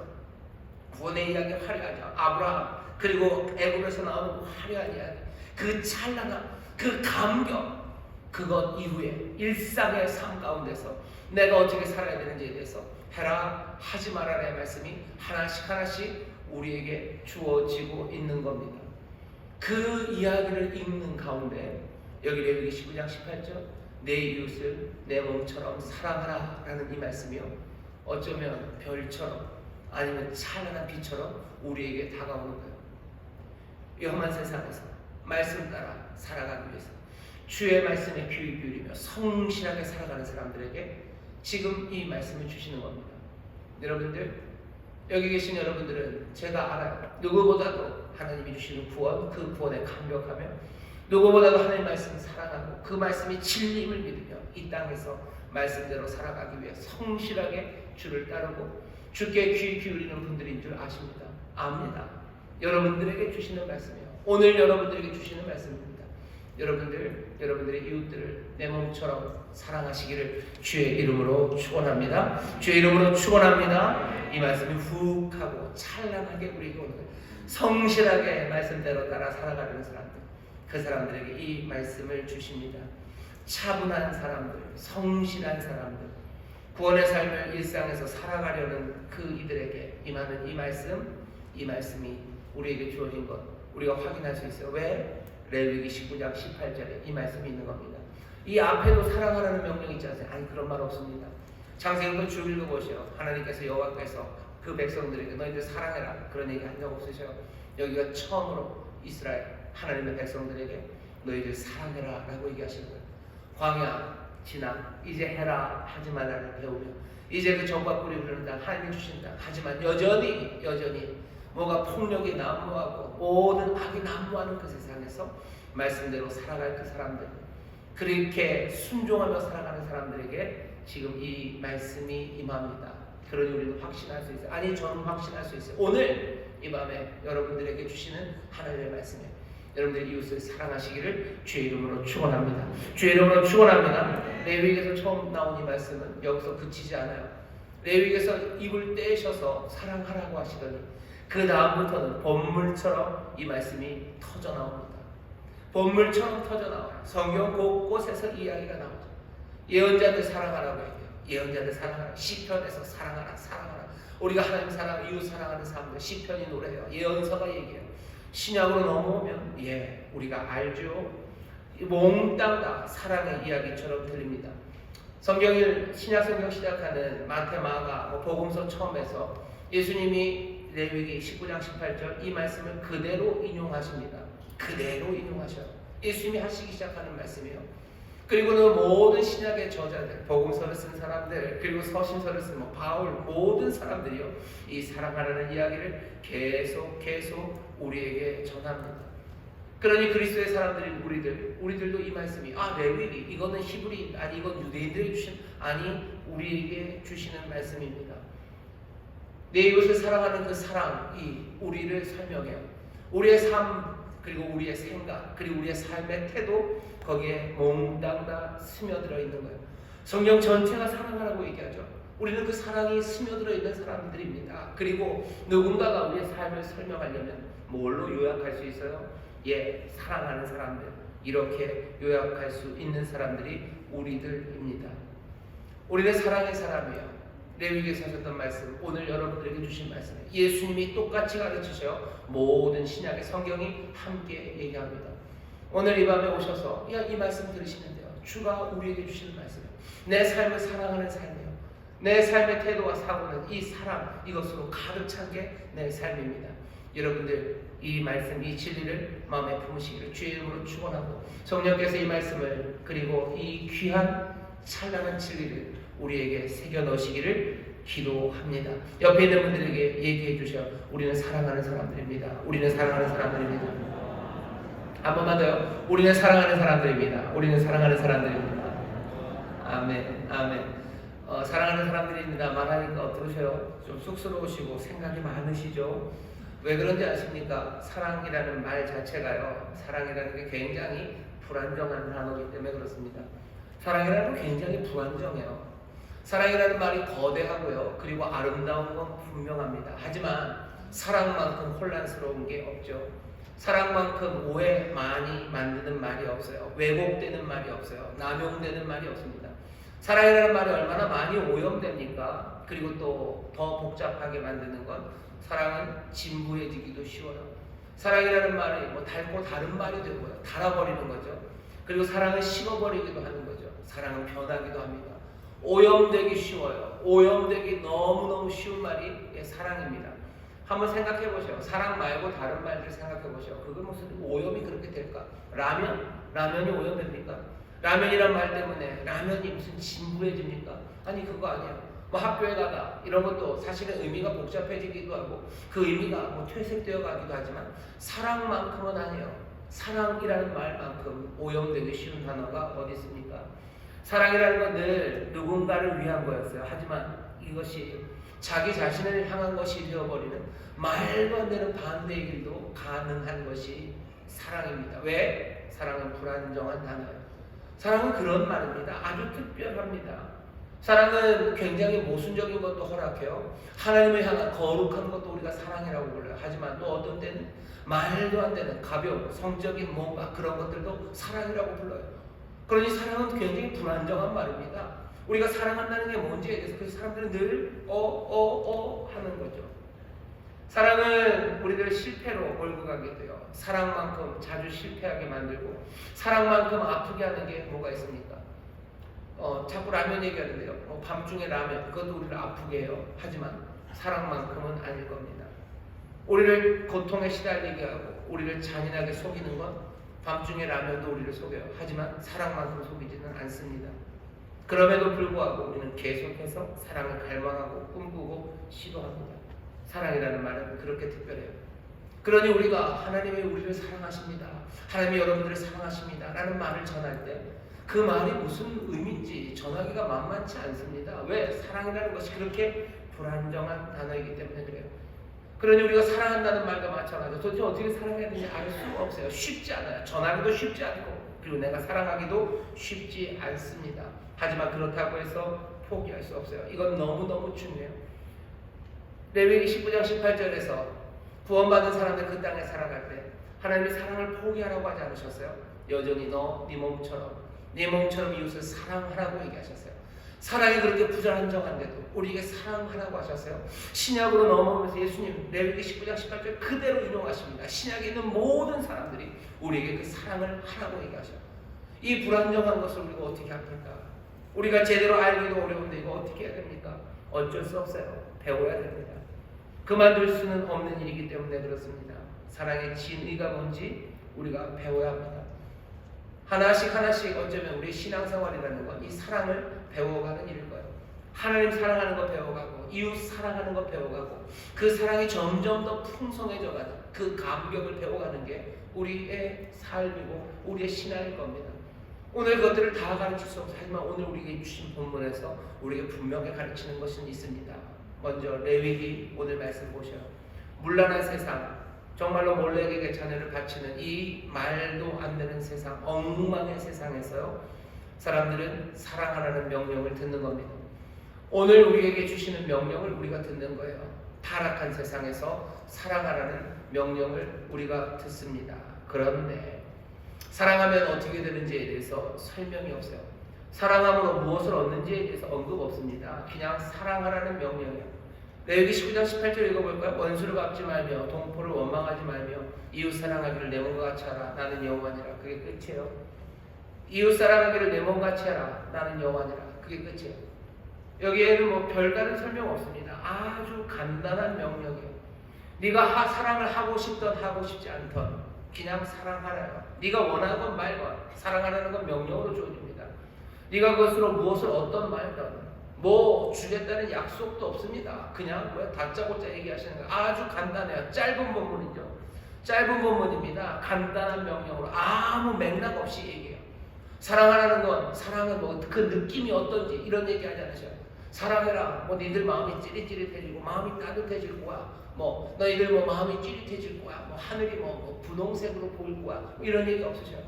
구원의 이야기 화려하죠. 아브라함, 그리고 애굽에서 나오는 화려한 이야기, 그 찬란함, 그 감격, 그것 이후에 일상의 삶 가운데서 내가 어떻게 살아야 되는지에 대해서 해라, 하지 말아라의 말씀이 하나씩 우리에게 주어지고 있는 겁니다. 그 이야기를 읽는 가운데 여기 레위기 19장 18절, 내 이웃을 내 몸처럼 사랑하라 라는 이 말씀이요, 어쩌면 별처럼 아니면 찬란한 빛처럼 우리에게 다가오는 거예요. 이 험한 세상에서 말씀 따라 살아가기 위해서 주의 말씀에 귀 기울이며 성실하게 살아가는 사람들에게 지금 이 말씀을 주시는 겁니다. 여러분들, 여기 계신 여러분들은 제가 알아요. 누구보다도 하나님이 주시는 구원, 그 구원에 감격하며 누구보다도 하나님 말씀을 사랑하고 그 말씀이 진리임을 믿으며 이 땅에서 말씀대로 살아가기 위해 성실하게 주를 따르고 주께 귀 기울이는 분들인 줄 아십니다. 압니다. 여러분들에게 주시는 말씀이에요. 오늘 여러분들에게 주시는 말씀입니다. 여러분들의 이웃들을 내 몸처럼 사랑하시기를 주의 이름으로 축원합니다. 주의 이름으로 축원합니다. 이 말씀이 훅 하고 찬란하게 우리에게 오는 거예요. 성실하게 말씀대로 따라 살아가는 사람들, 그 사람들에게 이 말씀을 주십니다. 차분한 사람들, 성실한 사람들, 구원의 삶을 일상에서 살아가려는 그 이들에게 임하는 이 말씀이 우리에게 주어진 것, 우리가 확인할 수 있어요. 왜? 레위기 19장 18절에 이 말씀이 있는 겁니다. 이 앞에도 사랑하라는 명령이 있지 않습니까? 아니, 그런 말 없습니다. 창세기도 쭉 읽어보시오. 하나님께서 여호와께서 그 백성들에게 너희들 사랑해라 그런 얘기 한 적 없으셔. 여기가 처음으로 이스라엘 하나님의 백성들에게 너희들 사랑해라 라고 얘기하시는 거예요. 광야 지나 이제 해라 하지 말라를 배우며 이제 그 적과 꿀이 흐르는다, 하나님이 주신다. 하지만 여전히 뭐가 폭력이 난무하고 모든 악이 난무하는 그 세상에서 말씀대로 살아갈 그 사람들, 그렇게 순종하며 살아가는 사람들에게 지금 이 말씀이 임합니다. 그러니 우리도 확신할 수 있어요. 아니, 저는 확신할 수 있어요. 오늘 이 밤에 여러분들에게 주시는 하나님의 말씀이에요. 여러분들의 이웃을 사랑하시기를 주의 이름으로 축원합니다. 주의 이름으로 축원합니다. 레위기에서 처음 나온 이 말씀은 여기서 그치지 않아요. 레위기에서 입을 떼셔서 사랑하라고 하시더니 그 다음부터는 본물처럼 이 말씀이 터져 나옵니다. 본물처럼 터져 나와요. 성경 곳곳에서 이야기가 나오죠. 예언자들 사랑하라고 얘기해요. 예언자들 사랑하라. 시편에서 사랑하라. 우리가 하나님 사랑, 이웃 사랑하는 사람들 시편이 노래해요. 예언서가 얘기해요. 신약으로 넘어오면 우리가 알죠. 몽땅 다 사랑의 이야기처럼 들립니다. 신약 성경 시작하는 마태, 마가, 복음서 처음에서 예수님이 레위기 19장 18절 이 말씀을 그대로 인용하십니다. 그대로 인용하셔요. 예수님이 하시기 시작하는 말씀이에요. 그리고는 모든 신약의 저자들, 복음서를 쓴 사람들, 그리고 서신서를 쓴 바울, 모든 사람들이요, 이 사랑하라는 이야기를 계속 우리에게 전합니다. 그러니 그리스도의 사람들인 우리들도 이 말씀이 레위기, 이거는 히브리, 아니 이건 유대인들에게 주신, 아니 우리에게 주시는 말씀입니다. 내 이웃을 사랑하는 그 사랑이 우리를 설명해요. 우리의 삶, 그리고 우리의 생각, 그리고 우리의 삶의 태도, 거기에 몽땅 다 스며들어 있는 거예요. 성경 전체가 사랑하라고 얘기하죠. 우리는 그 사랑이 스며들어 있는 사람들입니다. 그리고 누군가가 우리의 삶을 설명하려면 뭘로 요약할 수 있어요? 사랑하는 사람들, 이렇게 요약할 수 있는 사람들이 우리들입니다. 우리는 사랑의 사람이에요. 레위기에서 하셨던 말씀, 오늘 여러분들에게 주신 말씀, 예수님이 똑같이 가르치셔 모든 신약의 성경이 함께 얘기합니다. 오늘 이 밤에 오셔서 이 말씀 들으시는데요, 주가 우리에게 주시는 말씀이에요. 내 삶을 사랑하는 삶이에요. 내 삶의 태도와 사고는 이 사랑, 이것으로 가득 찬 게 내 삶입니다. 여러분들 이 말씀, 이 진리를 마음에 품으시기를 주의 이름으로 축원하고, 성령께서 이 말씀을, 그리고 이 귀한 찬란한 진리를 우리에게 새겨 넣으시기를 기도합니다. 옆에 있는 분들에게 얘기해 주셔. 우리는 사랑하는 사람들입니다. 우리는 사랑하는 사람들입니다. 한 번만 더요. 우리는 사랑하는 사람들입니다. 우리는 사랑하는 사람들입니다. 아멘, 아멘. 사랑하는 사람들입니다 말하니까 어떠세요? 좀 쑥스러우시고 생각이 많으시죠? 왜 그런지 아십니까? 사랑이라는 말 자체가요, 사랑이라는 게 굉장히 불안정한 단어이기 때문에 그렇습니다. 사랑이라는 건 굉장히 불안정해요. 사랑이라는 말이 거대하고요, 그리고 아름다운 건 분명합니다. 하지만 사랑만큼 혼란스러운 게 없죠. 사랑만큼 오해 많이 만드는 말이 없어요. 왜곡되는 말이 없어요. 남용되는 말이 없습니다. 사랑이라는 말이 얼마나 많이 오염됩니까? 그리고 또 더 복잡하게 만드는 건, 사랑은 진부해지기도 쉬워요. 사랑이라는 말이 닳고 다른 말이 되고요, 닳아버리는 거죠. 그리고 사랑은 식어버리기도 하는 거죠. 사랑은 변하기도 합니다. 오염되기 쉬워요. 오염되기 너무너무 쉬운 말이 사랑입니다. 한번 생각해 보세요. 사랑 말고 다른 말들 생각해 보세요. 그거 무슨 오염이 그렇게 될까? 라면이 오염됩니까? 라면이란 말 때문에 라면이 무슨 진부해집니까? 아니, 그거 아니에요. 학교에 가다 이런 것도 사실은 의미가 복잡해지기도 하고 그 의미가 퇴색되어 가기도 하지만 사랑만큼은 아니에요. 사랑이라는 말만큼 오염되기 쉬운 단어가 어디 있습니까? 사랑이라는 건 늘 누군가를 위한 거였어요. 하지만 이것이 자기 자신을 향한 것이 되어버리는 말도 안 되는 반대의 길도 가능한 것이 사랑입니다. 왜? 사랑은 불안정한 단어예요. 사랑은 그런 말입니다. 아주 특별합니다. 사랑은 굉장히 모순적인 것도 허락해요. 하나님을 향한 거룩한 것도 우리가 사랑이라고 불러요. 하지만 또 어떤 때는 말도 안 되는 가벼운 성적인 뭔가 그런 것들도 사랑이라고 불러요. 그러니 사랑은 굉장히 불안정한 말입니다. 우리가 사랑한다는 게 뭔지에 대해서 그 사람들은 늘 하는 거죠. 사랑은 우리들 실패로 몰고 가게 돼요. 사랑만큼 자주 실패하게 만들고 사랑만큼 아프게 하는 게 뭐가 있습니까? 자꾸 라면 얘기하는데요. 밤중에 라면, 그것도 우리를 아프게 해요. 하지만 사랑만큼은 아닐 겁니다. 우리를 고통에 시달리게 하고 우리를 잔인하게 속이는 건 밤중에 라면도 우리를 속여요. 하지만 사랑만큼 속이지는 않습니다. 그럼에도 불구하고 우리는 계속해서 사랑을 갈망하고 꿈꾸고 시도합니다. 사랑이라는 말은 그렇게 특별해요. 그러니 우리가 하나님이 우리를 사랑하십니다, 하나님이 여러분들을 사랑하십니다 라는 말을 전할 때 그 말이 무슨 의미인지 전하기가 만만치 않습니다. 왜? 사랑이라는 것이 그렇게 불안정한 단어이기 때문에 그래요. 그러니 우리가 사랑한다는 말과 마찬가지로 도대체 어떻게 사랑해야 되는지 알 수가 없어요. 쉽지 않아요. 전하기도 쉽지 않고 그리고 내가 사랑하기도 쉽지 않습니다. 하지만 그렇다고 해서 포기할 수 없어요. 이건 너무너무 중요해요. 레위기 19장 18절에서 구원받은 사람들 그 땅에 살아갈 때 하나님이 사랑을 포기하라고 하지 않으셨어요? 여전히 너 네 몸처럼 이웃을 사랑하라고 얘기하셨어요. 사랑이 그렇게 불안정한데도 우리에게 사랑하라고 하셨어요. 신약으로 넘어오면서 예수님 레위기 19장 18절 그대로 인용하십니다. 신약에 있는 모든 사람들이 우리에게 그 사랑을 하라고 얘기하셔요. 이 불안정한 것을 우리가 어떻게 합니까? 우리가 제대로 알기도 어려운데 이거 어떻게 해야 됩니까? 어쩔 수 없어요. 배워야 됩니다. 그만둘 수는 없는 일이기 때문에 그렇습니다. 사랑의 진의가 뭔지 우리가 배워야 합니다. 하나씩 하나씩 어쩌면 우리 신앙생활이라는 건 이 사랑을 배워가는 일일 거예요. 하나님 사랑하는 거 배워가고 이웃 사랑하는 거 배워가고 그 사랑이 점점 더 풍성해져가는 그 감격을 배워가는 게 우리의 삶이고 우리의 신앙일 겁니다. 오늘 그것들을 다 가르칠 수 없어요. 하지만 오늘 우리에게 주신 본문에서 우리에게 분명히 가르치는 것은 있습니다. 먼저 레위기 오늘 말씀 보셔요. 문란한 세상, 정말로 몰렉에게 자녀를 바치는 이 말도 안 되는 세상, 엉망의 세상에서요, 사람들은 사랑하라는 명령을 듣는 겁니다. 오늘 우리에게 주시는 명령을 우리가 듣는 거예요. 타락한 세상에서 사랑하라는 명령을 우리가 듣습니다. 그런데 사랑하면 어떻게 되는지에 대해서 설명이 없어요. 사랑함으로 무엇을 얻는지에 대해서 언급 없습니다. 그냥 사랑하라는 명령이에요. 레위기 19장 18절 읽어볼까요? 원수를 갚지 말며 동포를 원망하지 말며 이웃 사랑하기를 내 몸과 같이 하라. 나는 여호와니라. 그게 끝이에요. 이웃 사랑하기를 내 몸과 같이 하라. 나는 여호와니라. 그게 끝이에요. 여기에는 뭐 별다른 설명 없습니다. 아주 간단한 명령이에요. 네가 사랑을 하고 싶던 하고 싶지 않던 그냥 사랑하라. 네가 원하건 말건 사랑하라는 건 명령으로 주어집니다. 네가 그것으로 무엇을 어떤 말든 뭐 주겠다는 약속도 없습니다. 그냥 뭐 다짜고짜 얘기하시는 거예요. 아주 간단해요. 짧은 본문이죠. 짧은 본문입니다. 간단한 명령으로 아무 맥락 없이 얘기해요. 사랑하라는 건 사랑은 뭐 그 느낌이 어떤지 이런 얘기 하지 않으셔요. 사랑해라. 뭐 니들 마음이 찌릿찌릿해지고 마음이 따뜻해질 거야. 뭐 너희들 뭐 마음이 찌릿해질 거야. 뭐 하늘이 뭐 분홍색으로 보일 거야. 뭐 이런 얘기 없으셔요.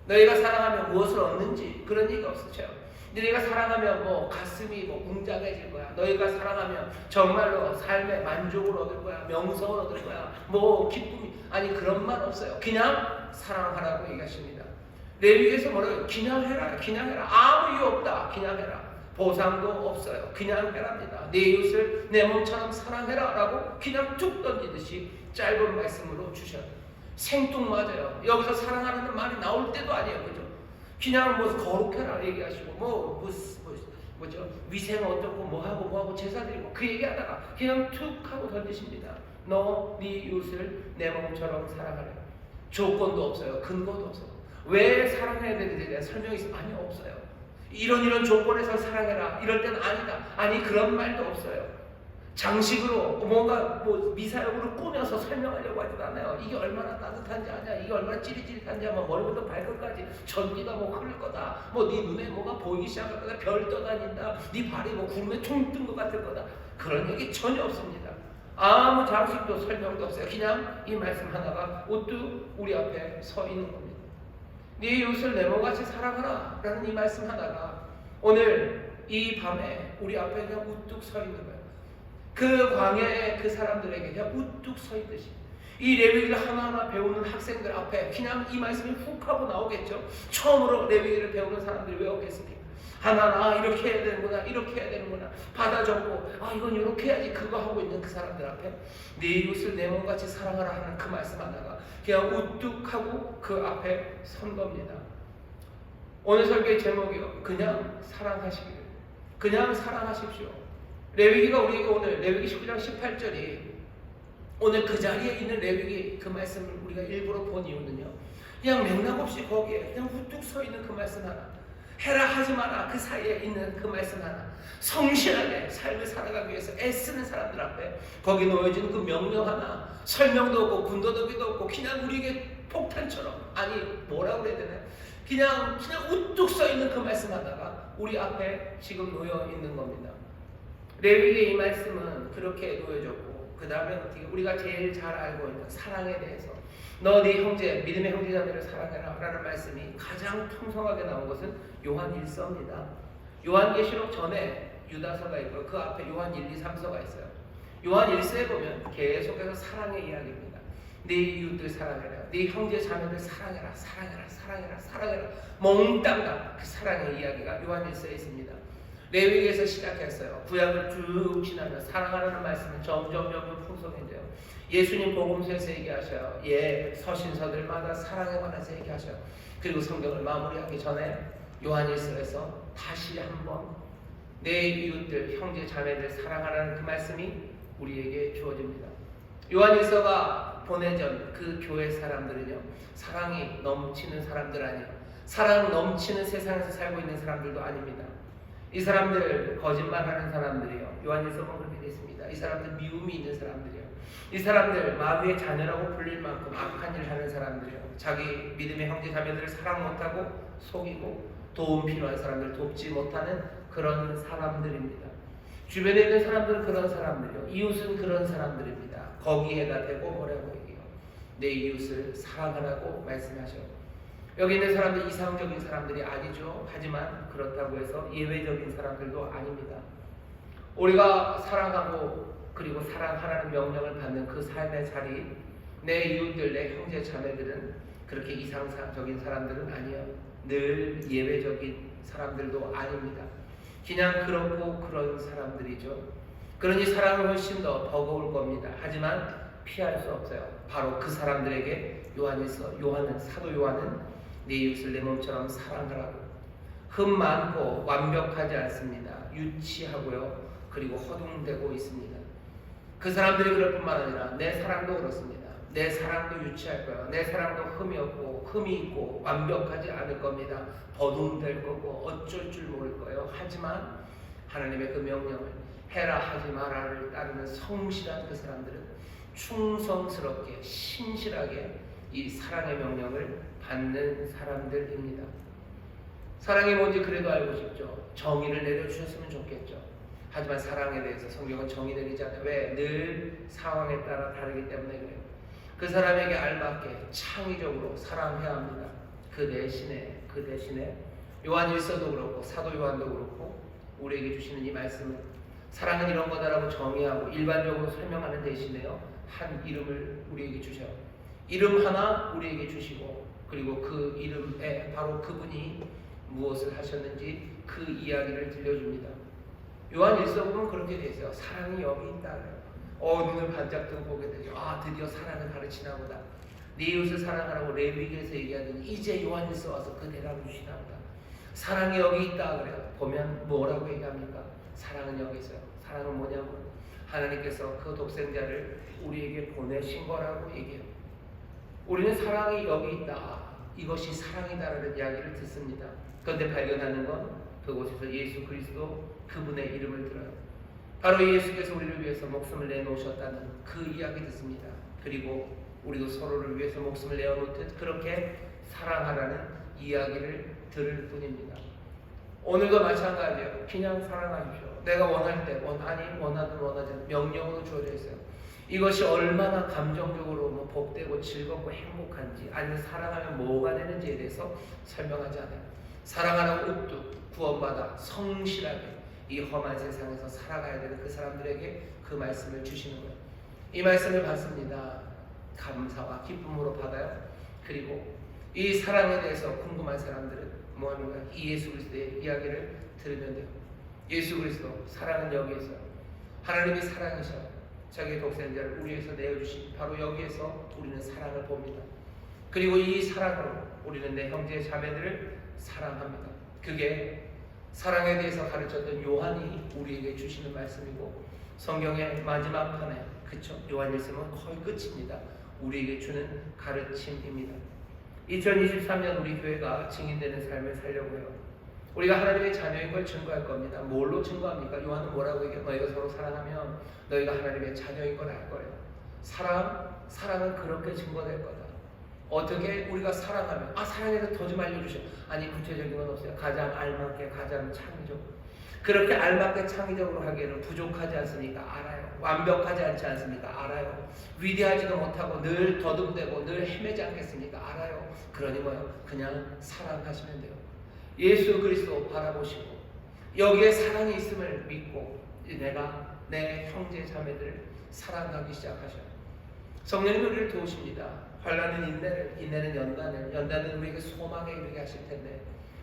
너희가 사랑하면 무엇을 얻는지 그런 얘기 없으셔요. 너희가 사랑하면 뭐 가슴이 뭐 웅장해질 거야. 너희가 사랑하면 정말로 삶의 만족을 얻을 거야. 명성을 얻을 거야. 뭐 기쁨이 아니 그런 말 없어요. 그냥 사랑하라고 얘기하십니다. 레위기에서 뭐라고요? 그냥 해라. 그냥 해라. 아무 이유 없다. 그냥 해라. 보상도 없어요. 그냥 해랍니다. 내 이웃을 내 몸처럼 사랑해라 라고 그냥 툭 던지듯이 짧은 말씀으로 주셔요. 생뚱맞아요. 여기서 사랑하라는 말이 나올 때도 아니에요. 그죠? 그냥 뭐 거룩해라 얘기하시고 뭐죠? 위생 어떻고 뭐하고 제사 드리고 그 얘기하다가 그냥 툭 하고 던지십니다. 너 네 이웃을 내 몸처럼 사랑하라. 조건도 없어요. 근거도 없어요. 왜 사랑해야 되는지에 대한 설명이 아니 없어요. 이런 조건에서 사랑해라. 이럴 때는 아니다. 아니 그런 말도 없어요. 장식으로 뭔가 뭐 미사역으로 꾸며서 설명하려고 하지도 않아요. 이게 얼마나 따뜻한지 아냐. 이게 얼마나 찌릿찌릿한지 아마 머리부터 발끝까지 전기가 뭐 흐를 거다. 뭐 네 눈에 뭐가 보이기 시작할 거다. 별 떠다닌다. 네 발이 뭐 구름에 퉁 뜬 것 같을 거다. 그런 얘기 전혀 없습니다. 아무 장식도 설명도 없어요. 그냥 이 말씀 하나가 우뚝 우리 앞에 서 있는 겁니다. 네 이웃을 내 몸같이 사랑하라 라는 이 말씀 하나가 오늘 이 밤에 우리 앞에 그냥 우뚝 서 있는 거예요. 그 광야에 그 사람들에게 그냥 우뚝 서 있듯이 이 레위기를 하나하나 배우는 학생들 앞에 그냥 이 말씀이 훅 하고 나오겠죠. 처음으로 레위기를 배우는 사람들이 왜 없겠습니까? 하나하나 이렇게 해야 되는구나 이렇게 해야 되는구나 받아 적고 이건 이렇게 해야지 그거 하고 있는 그 사람들 앞에 네 이웃을 내 몸같이 사랑하라 하는 그 말씀 하나가 그냥 우뚝 하고 그 앞에 선 겁니다. 오늘 설교의 제목이요. 그냥 사랑하시기를. 그냥 사랑하십시오. 레위기가 우리에게 오늘 레위기 19장 18절이 오늘 그 자리에 있는 레위기 그 말씀을 우리가 일부러 본 이유는요. 그냥 맥락 없이 거기에 그냥 우뚝 서 있는 그 말씀 하나. 해라 하지 마라 그 사이에 있는 그 말씀 하나. 성실하게 삶을 살아가기 위해서 애쓰는 사람들 앞에 거기 놓여진 그 명령 하나. 설명도 없고 군더더기도 없고 그냥 우리에게 폭탄처럼 아니 뭐라고 그래야 되나요? 그냥 우뚝 서 있는 그 말씀 하나가 우리 앞에 지금 놓여 있는 겁니다. 레위기의 이 말씀은 그렇게 놓여졌고 그 다음에 어떻게 우리가 제일 잘 알고 있는 사랑에 대해서 너 네 형제 믿음의 형제자매를 사랑해라 라는 말씀이 가장 풍성하게 나온 것은 요한 1서입니다. 요한계시록 전에 유다서가 있고 그 앞에 요한 1, 2, 3서가 있어요. 요한 1서에 보면 계속해서 사랑의 이야기입니다. 네 이웃들 사랑해라. 네 형제 자매들 사랑해라. 사랑해라. 몽땅 그 사랑의 이야기가 요한 1서에 있습니다. 레위기에서 시작했어요. 구약을 쭉 지나면 사랑하라는 말씀은 점점 풍성해져요. 예수님 복음서에서 얘기하셔요. 서신서들마다 사랑에 관해서 얘기하셔요. 그리고 성경을 마무리하기 전에 요한 1서에서 다시 한번 내 이웃들 형제 자매들 사랑하라는 그 말씀이 우리에게 주어집니다. 요한 1서가 보내전 그 교회 사람들은요 사랑이 넘치는 사람들 아니에요. 사랑 넘치는 세상에서 살고 있는 사람들도 아닙니다. 이 사람들 거짓말하는 사람들이요. 요한일서는 그렇게 되어 있습니다. 이 사람들 미움이 있는 사람들이요. 이 사람들 마귀의 자녀라고 불릴 만큼 악한 일을 하는 사람들이요. 자기 믿음의 형제 자매들을 사랑 못하고 속이고 도움 필요한 사람들 돕지 못하는 그런 사람들입니다. 주변에 있는 사람들은 그런 사람들이요. 이웃은 그런 사람들입니다. 거기에다 대고 뭐라고 얘기해요? 내 이웃을 사랑하라고 말씀하셔. 여기 있는 사람들 이상적인 사람들이 아니죠. 하지만 그렇다고 해서 예외적인 사람들도 아닙니다. 우리가 사랑하고 그리고 사랑하라는 명령을 받는 그 삶의 자리, 내 이웃들, 내 형제 자매들은 그렇게 이상적인 사람들은 아니에요. 늘 예외적인 사람들도 아닙니다. 그냥 그렇고 그런 사람들이죠. 그러니 사랑은 훨씬 더 버거울 겁니다. 하지만 피할 수 없어요. 바로 그 사람들에게 사도 요한은 내 이웃을 내 몸처럼 사랑하라고. 흠 많고 완벽하지 않습니다. 유치하고요. 그리고 허둥대고 있습니다. 그 사람들이 그럴 뿐만 아니라 내 사랑도 그렇습니다. 내 사랑도 유치할 거예요. 내 사랑도 흠이 없고 흠이 있고 완벽하지 않을 겁니다. 버둥될 거고 어쩔 줄 모를 거예요. 하지만 하나님의 그 명령을 해라 하지 마라를 따르는 성실한 그 사람들은 충성스럽게 신실하게 이 사랑의 명령을 받는 사람들입니다. 사랑이 뭔지 그래도 알고 싶죠. 정의를 내려주셨으면 좋겠죠. 하지만 사랑에 대해서 성경은 정의 내리지 않아요. 왜? 늘 상황에 따라 다르기 때문에 그래요. 그 사람에게 알맞게 창의적으로 사랑해야 합니다. 그 대신에 요한일서도 그렇고 사도 요한도 그렇고 우리에게 주시는 이 말씀은 사랑은 이런 거다라고 정의하고 일반적으로 설명하는 대신에요. 한 이름을 우리에게 주셔요. 이름 하나 우리에게 주시고 그리고 그 이름에 바로 그분이 무엇을 하셨는지 그 이야기를 들려줍니다. 요한일서 보면 그렇게 되어 있어요. 사랑이 여기 있다. 눈을 반짝 뜨고 보게 되죠. 드디어 사랑을 가르치나 보다. 네 이웃을 사랑하라고 레위기에서 얘기하더니 이제 요한일서 와서 그 대답을 주시나 보다. 사랑이 여기 있다 그래요. 보면 뭐라고 얘기합니까? 사랑은 여기 있어요. 사랑은 뭐냐면 하나님께서 그 독생자를 우리에게 보내신 거라고 얘기해요. 우리는 사랑이 여기 있다. 이것이 사랑이다라는 이야기를 듣습니다. 그런데 발견하는 건 그곳에서 예수 그리스도 그분의 이름을 들어요. 바로 예수께서 우리를 위해서 목숨을 내놓으셨다는 그 이야기 듣습니다. 그리고 우리도 서로를 위해서 목숨을 내어놓듯 그렇게 사랑하라는 이야기를 들을 뿐입니다. 오늘도 마찬가지예요. 그냥 사랑하십시오. 내가 원할 때 원하든 원하든 명령으로 주어져 있어요. 이것이 얼마나 감정적으로 복되고 즐겁고 행복한지 아니면 사랑하면 뭐가 되는지에 대해서 설명하지 않아요. 사랑하는 우뚝 구원받아 성실하게 이 험한 세상에서 살아가야 되는 그 사람들에게 그 말씀을 주시는 거예요. 이 말씀을 받습니다. 감사와 기쁨으로 받아요. 그리고 이 사랑에 대해서 궁금한 사람들은 뭐하는가? 이 예수 그리스도의 이야기를 들으면 돼요. 예수 그리스도 사랑은 여기에서 하나님이 사랑이셔 자기의 독생자를 우리 위해서 내어주신 바로 여기에서 우리는 사랑을 봅니다. 그리고 이 사랑으로 우리는 내 형제 자매들을 사랑합니다. 그게 사랑에 대해서 가르쳤던 요한이 우리에게 주시는 말씀이고 성경의 마지막 판에 그쵸? 요한일서는 거의 끝입니다. 우리에게 주는 가르침입니다. 2023년 우리 교회가 증인되는 삶을 살려고 해요. 우리가 하나님의 자녀인 걸 증거할 겁니다. 뭘로 증거합니까? 요한은 뭐라고 얘기해요? 너희가 서로 사랑하면 너희가 하나님의 자녀인 걸 알 거예요. 사랑은 그렇게 증거될 거다. 어떻게 우리가 사랑하면 사랑에 대해서 더 좀 알려주셔. 아니 구체적인 건 없어요. 가장 알맞게 가장 창의적으로 그렇게 알맞게 창의적으로 하기에는 부족하지 않습니까? 알아요. 완벽하지 않지 않습니까? 알아요. 위대하지도 못하고 늘 더듬대고 늘 헤매지 않겠습니까? 알아요. 그러니 뭐요? 그냥 사랑하시면 돼요. 예수 그리스도 바라보시고 여기에 사랑이 있음을 믿고 내가 내 형제 자매들을 사랑하기 시작하셔요. 성령님 우리를 도우십니다. 환난은 인내는 연단은 우리에게 소망에 이르게 하실 텐데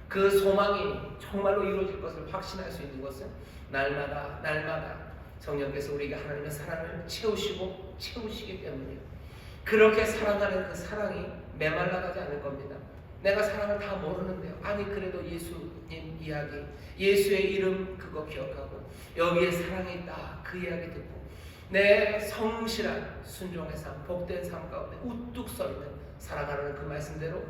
그 소망이 정말로 이루어질 것을 확신할 수 있는 것은 날마다 성령께서 우리에게 하나님의 사랑을 채우시기 때문이에요. 그렇게 사랑하는 그 사랑이 메말라가지 않을 겁니다. 내가 사랑을 다 모르는데요. 아니 그래도 예수님 이야기, 예수의 이름 그거 기억하고 여기에 사랑이 있다 그 이야기 듣고 내 성실한 순종의 삶, 복된 삶 가운데 우뚝 서 있는 살아가는 그 말씀대로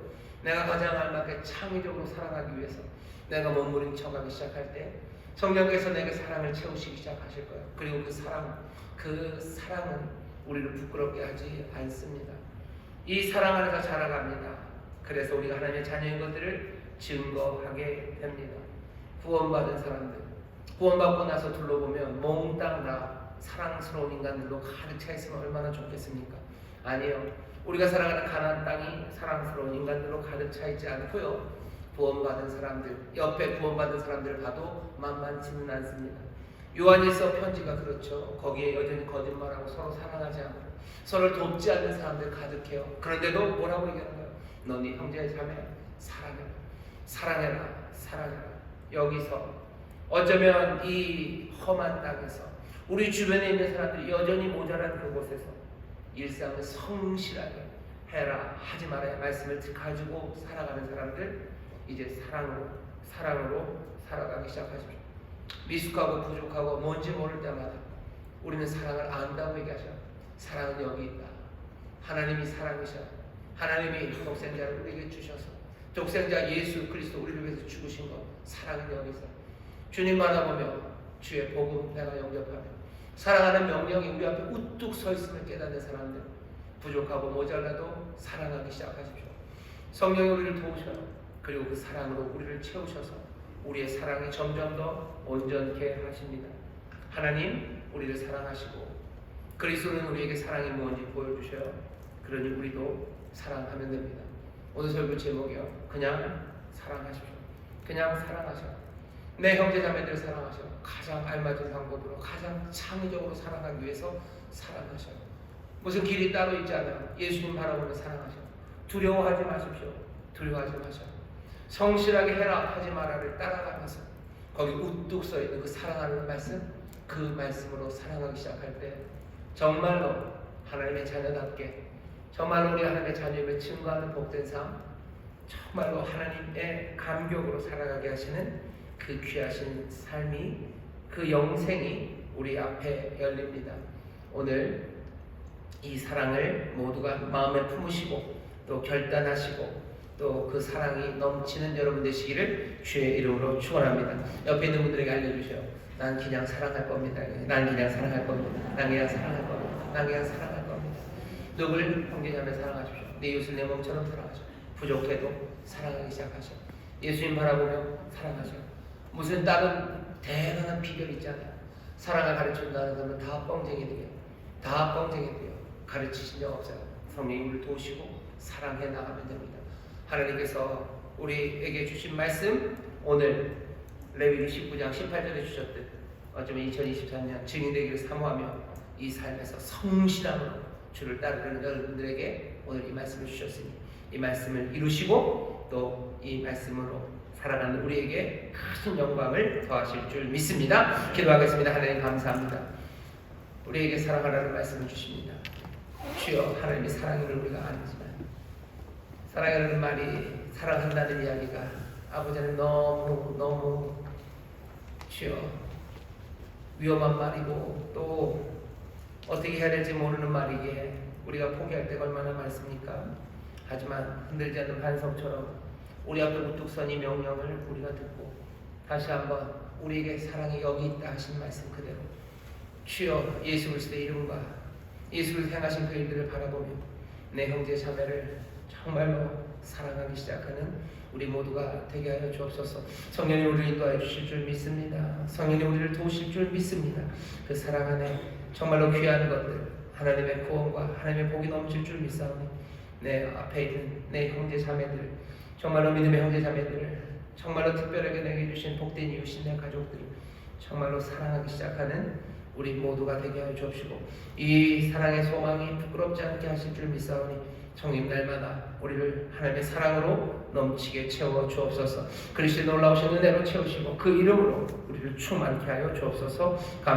내가 가장 알맞게 창의적으로 살아가기 위해서 내가 몸부림쳐가기 시작할 때 성령께서 내게 사랑을 채우시기 시작하실 거예요. 그리고 그 사랑은 우리를 부끄럽게 하지 않습니다. 이 사랑 안에서 자라갑니다. 그래서 우리가 하나님의 자녀인 것들을 증거하게 됩니다. 구원받은 사람들, 구원받고 나서 둘러보면 몽땅 다 사랑스러운 인간들로 가득 차 있으면 얼마나 좋겠습니까? 아니요. 우리가 살아가는 가나안 땅이 사랑스러운 인간들로 가득 차 있지 않고요. 구원받은 사람들, 옆에 구원받은 사람들을 봐도 만만치는 않습니다. 요한일서 편지가 그렇죠. 거기에 여전히 거짓말하고 서로 사랑하지 않고 서로를 돕지 않는 사람들 가득해요. 그런데도 뭐라고 얘기하는 거예요? 너 네 형제 자매 사랑해라. 사랑해라. 사랑해라. 여기서 어쩌면 이 험한 땅에서 우리 주변에 있는 사람들이 여전히 모자란 그곳에서 일상을 성실하게 해라 하지 말아야 말씀을 가지고 살아가는 사람들, 이제 사랑으로 살아가기 시작하십시오. 미숙하고 부족하고 뭔지 모를 때마다 우리는 사랑을 안다고 얘기하죠. 사랑은 여기 있다. 하나님이 사랑이셔. 하나님이 독생자를 우리에게 주셔서 독생자 예수 그리스도 우리를 위해서 죽으신 것, 사랑은 여기 있어. 주님 바라보며 주의 복음 내가 영접하며 사랑하는 명령이 우리 앞에 우뚝 서 있음을 깨닫는 사람들, 부족하고 모자라도 사랑하기 시작하십시오. 성령이 우리를 도우셔요. 그리고 그 사랑으로 우리를 채우셔서 우리의 사랑이 점점 더 온전케 하십니다. 하나님 우리를 사랑하시고 그리스도는 우리에게 사랑이 무엇인지 보여주셔요. 그러니 우리도 사랑하면 됩니다. 오늘 설교 제목이요. 그냥 사랑하십시오. 그냥 사랑하셔. 내 형제 자매들 사랑하셔. 가장 알맞은 방법으로 가장 창의적으로 살아가기 위해서 사랑하셔. 무슨 길이 따로 있지 않아요. 예수님 바라보며 사랑하셔. 두려워하지 마십시오. 두려워하지 마셔. 성실하게 해라 하지 마라를 따라가면서 거기 우뚝 서 있는 그 사랑하는 말씀, 그 말씀으로 살아가기 시작할 때 정말로 하나님의 자녀답게, 정말로 우리 하나님의 자녀임을 증거하는 복된 삶, 정말로 하나님의 감격으로 살아가게 하시는 그 귀하신 삶이, 그 영생이 우리 앞에 열립니다. 오늘 이 사랑을 모두가 마음에 품으시고 또 결단하시고 또 그 사랑이 넘치는 여러분 되시기를 주의 이름으로 축원합니다. 옆에 있는 분들에게 알려주세요. 난 그냥 사랑할 겁니다. 난 그냥 사랑할 겁니다. 난 그냥 사랑할 겁니다. 난 그냥 사랑할 겁니다. 누굴 형제자매 사랑하십시오. 내 이웃을 내 몸처럼 사랑하셔. 부족해도 사랑하기 시작하셔. 예수님 바라보며 사랑하셔. 무슨 다른 대단한 비결 있잖아요. 사랑을 가르쳐준다는 사람은 다 뻥쟁이들이에요. 다 뻥쟁이들이에요. 가르치신 적 없어요. 성령님을 도우시고 사랑해 나가면 됩니다. 하나님께서 우리에게 주신 말씀, 오늘 레위기 19장 18절에 주셨듯 어쩌면 2023년 증인되기를 사모하며 이 삶에서 성실함으로 주를 따르는 여러분들에게 오늘 이 말씀을 주셨으니 이 말씀을 이루시고 또 이 말씀으로 살아가는 우리에게 큰 영광을 더하실 줄 믿습니다. 기도하겠습니다. 하나님 감사합니다. 우리에게 사랑하라는 말씀을 주십니다. 주여, 하나님의 사랑을 우리가 아니지만 사랑이라는 말이, 사랑한다는 이야기가 아버지는 너무 주여 위험한 말이고 또 어떻게 해야 될지 모르는 말이기에 우리가 포기할 때가 얼마나 많습니까? 하지만 흔들지 않는 반석처럼 우리 앞에 우뚝 선 이 명령을 우리가 듣고 다시 한번 우리에게 사랑이 여기 있다 하신 말씀 그대로 주여 예수 그리스도의 이름과 예수를 행하신 그 일들을 바라보며 내 형제 자매를 정말로 사랑하기 시작하는 우리 모두가 되게 하여 주옵소서. 성령이 우리를 인도하여 주실 줄 믿습니다. 성령이 우리를 도우실 줄 믿습니다. 그 사랑 안에 정말로 귀한 것들, 하나님의 구원과 하나님의 복이 넘칠 줄 믿사오니 내 앞에 있는 내 형제 자매들, 정말로 믿음의 형제 자매들을 정말로 특별하게 내게 주신 복된 이웃인 내 가족들을 정말로 사랑하기 시작하는 우리 모두가 되게 하여 주옵시고 이 사랑의 소망이 부끄럽지 않게 하실 줄 믿사오니 성님 날마다 우리를 하나님의 사랑으로 넘치게 채워 주옵소서. 그리스도의 놀라우신 은혜로 채우시고 그 이름으로 우리를 충만케 하여 주옵소서.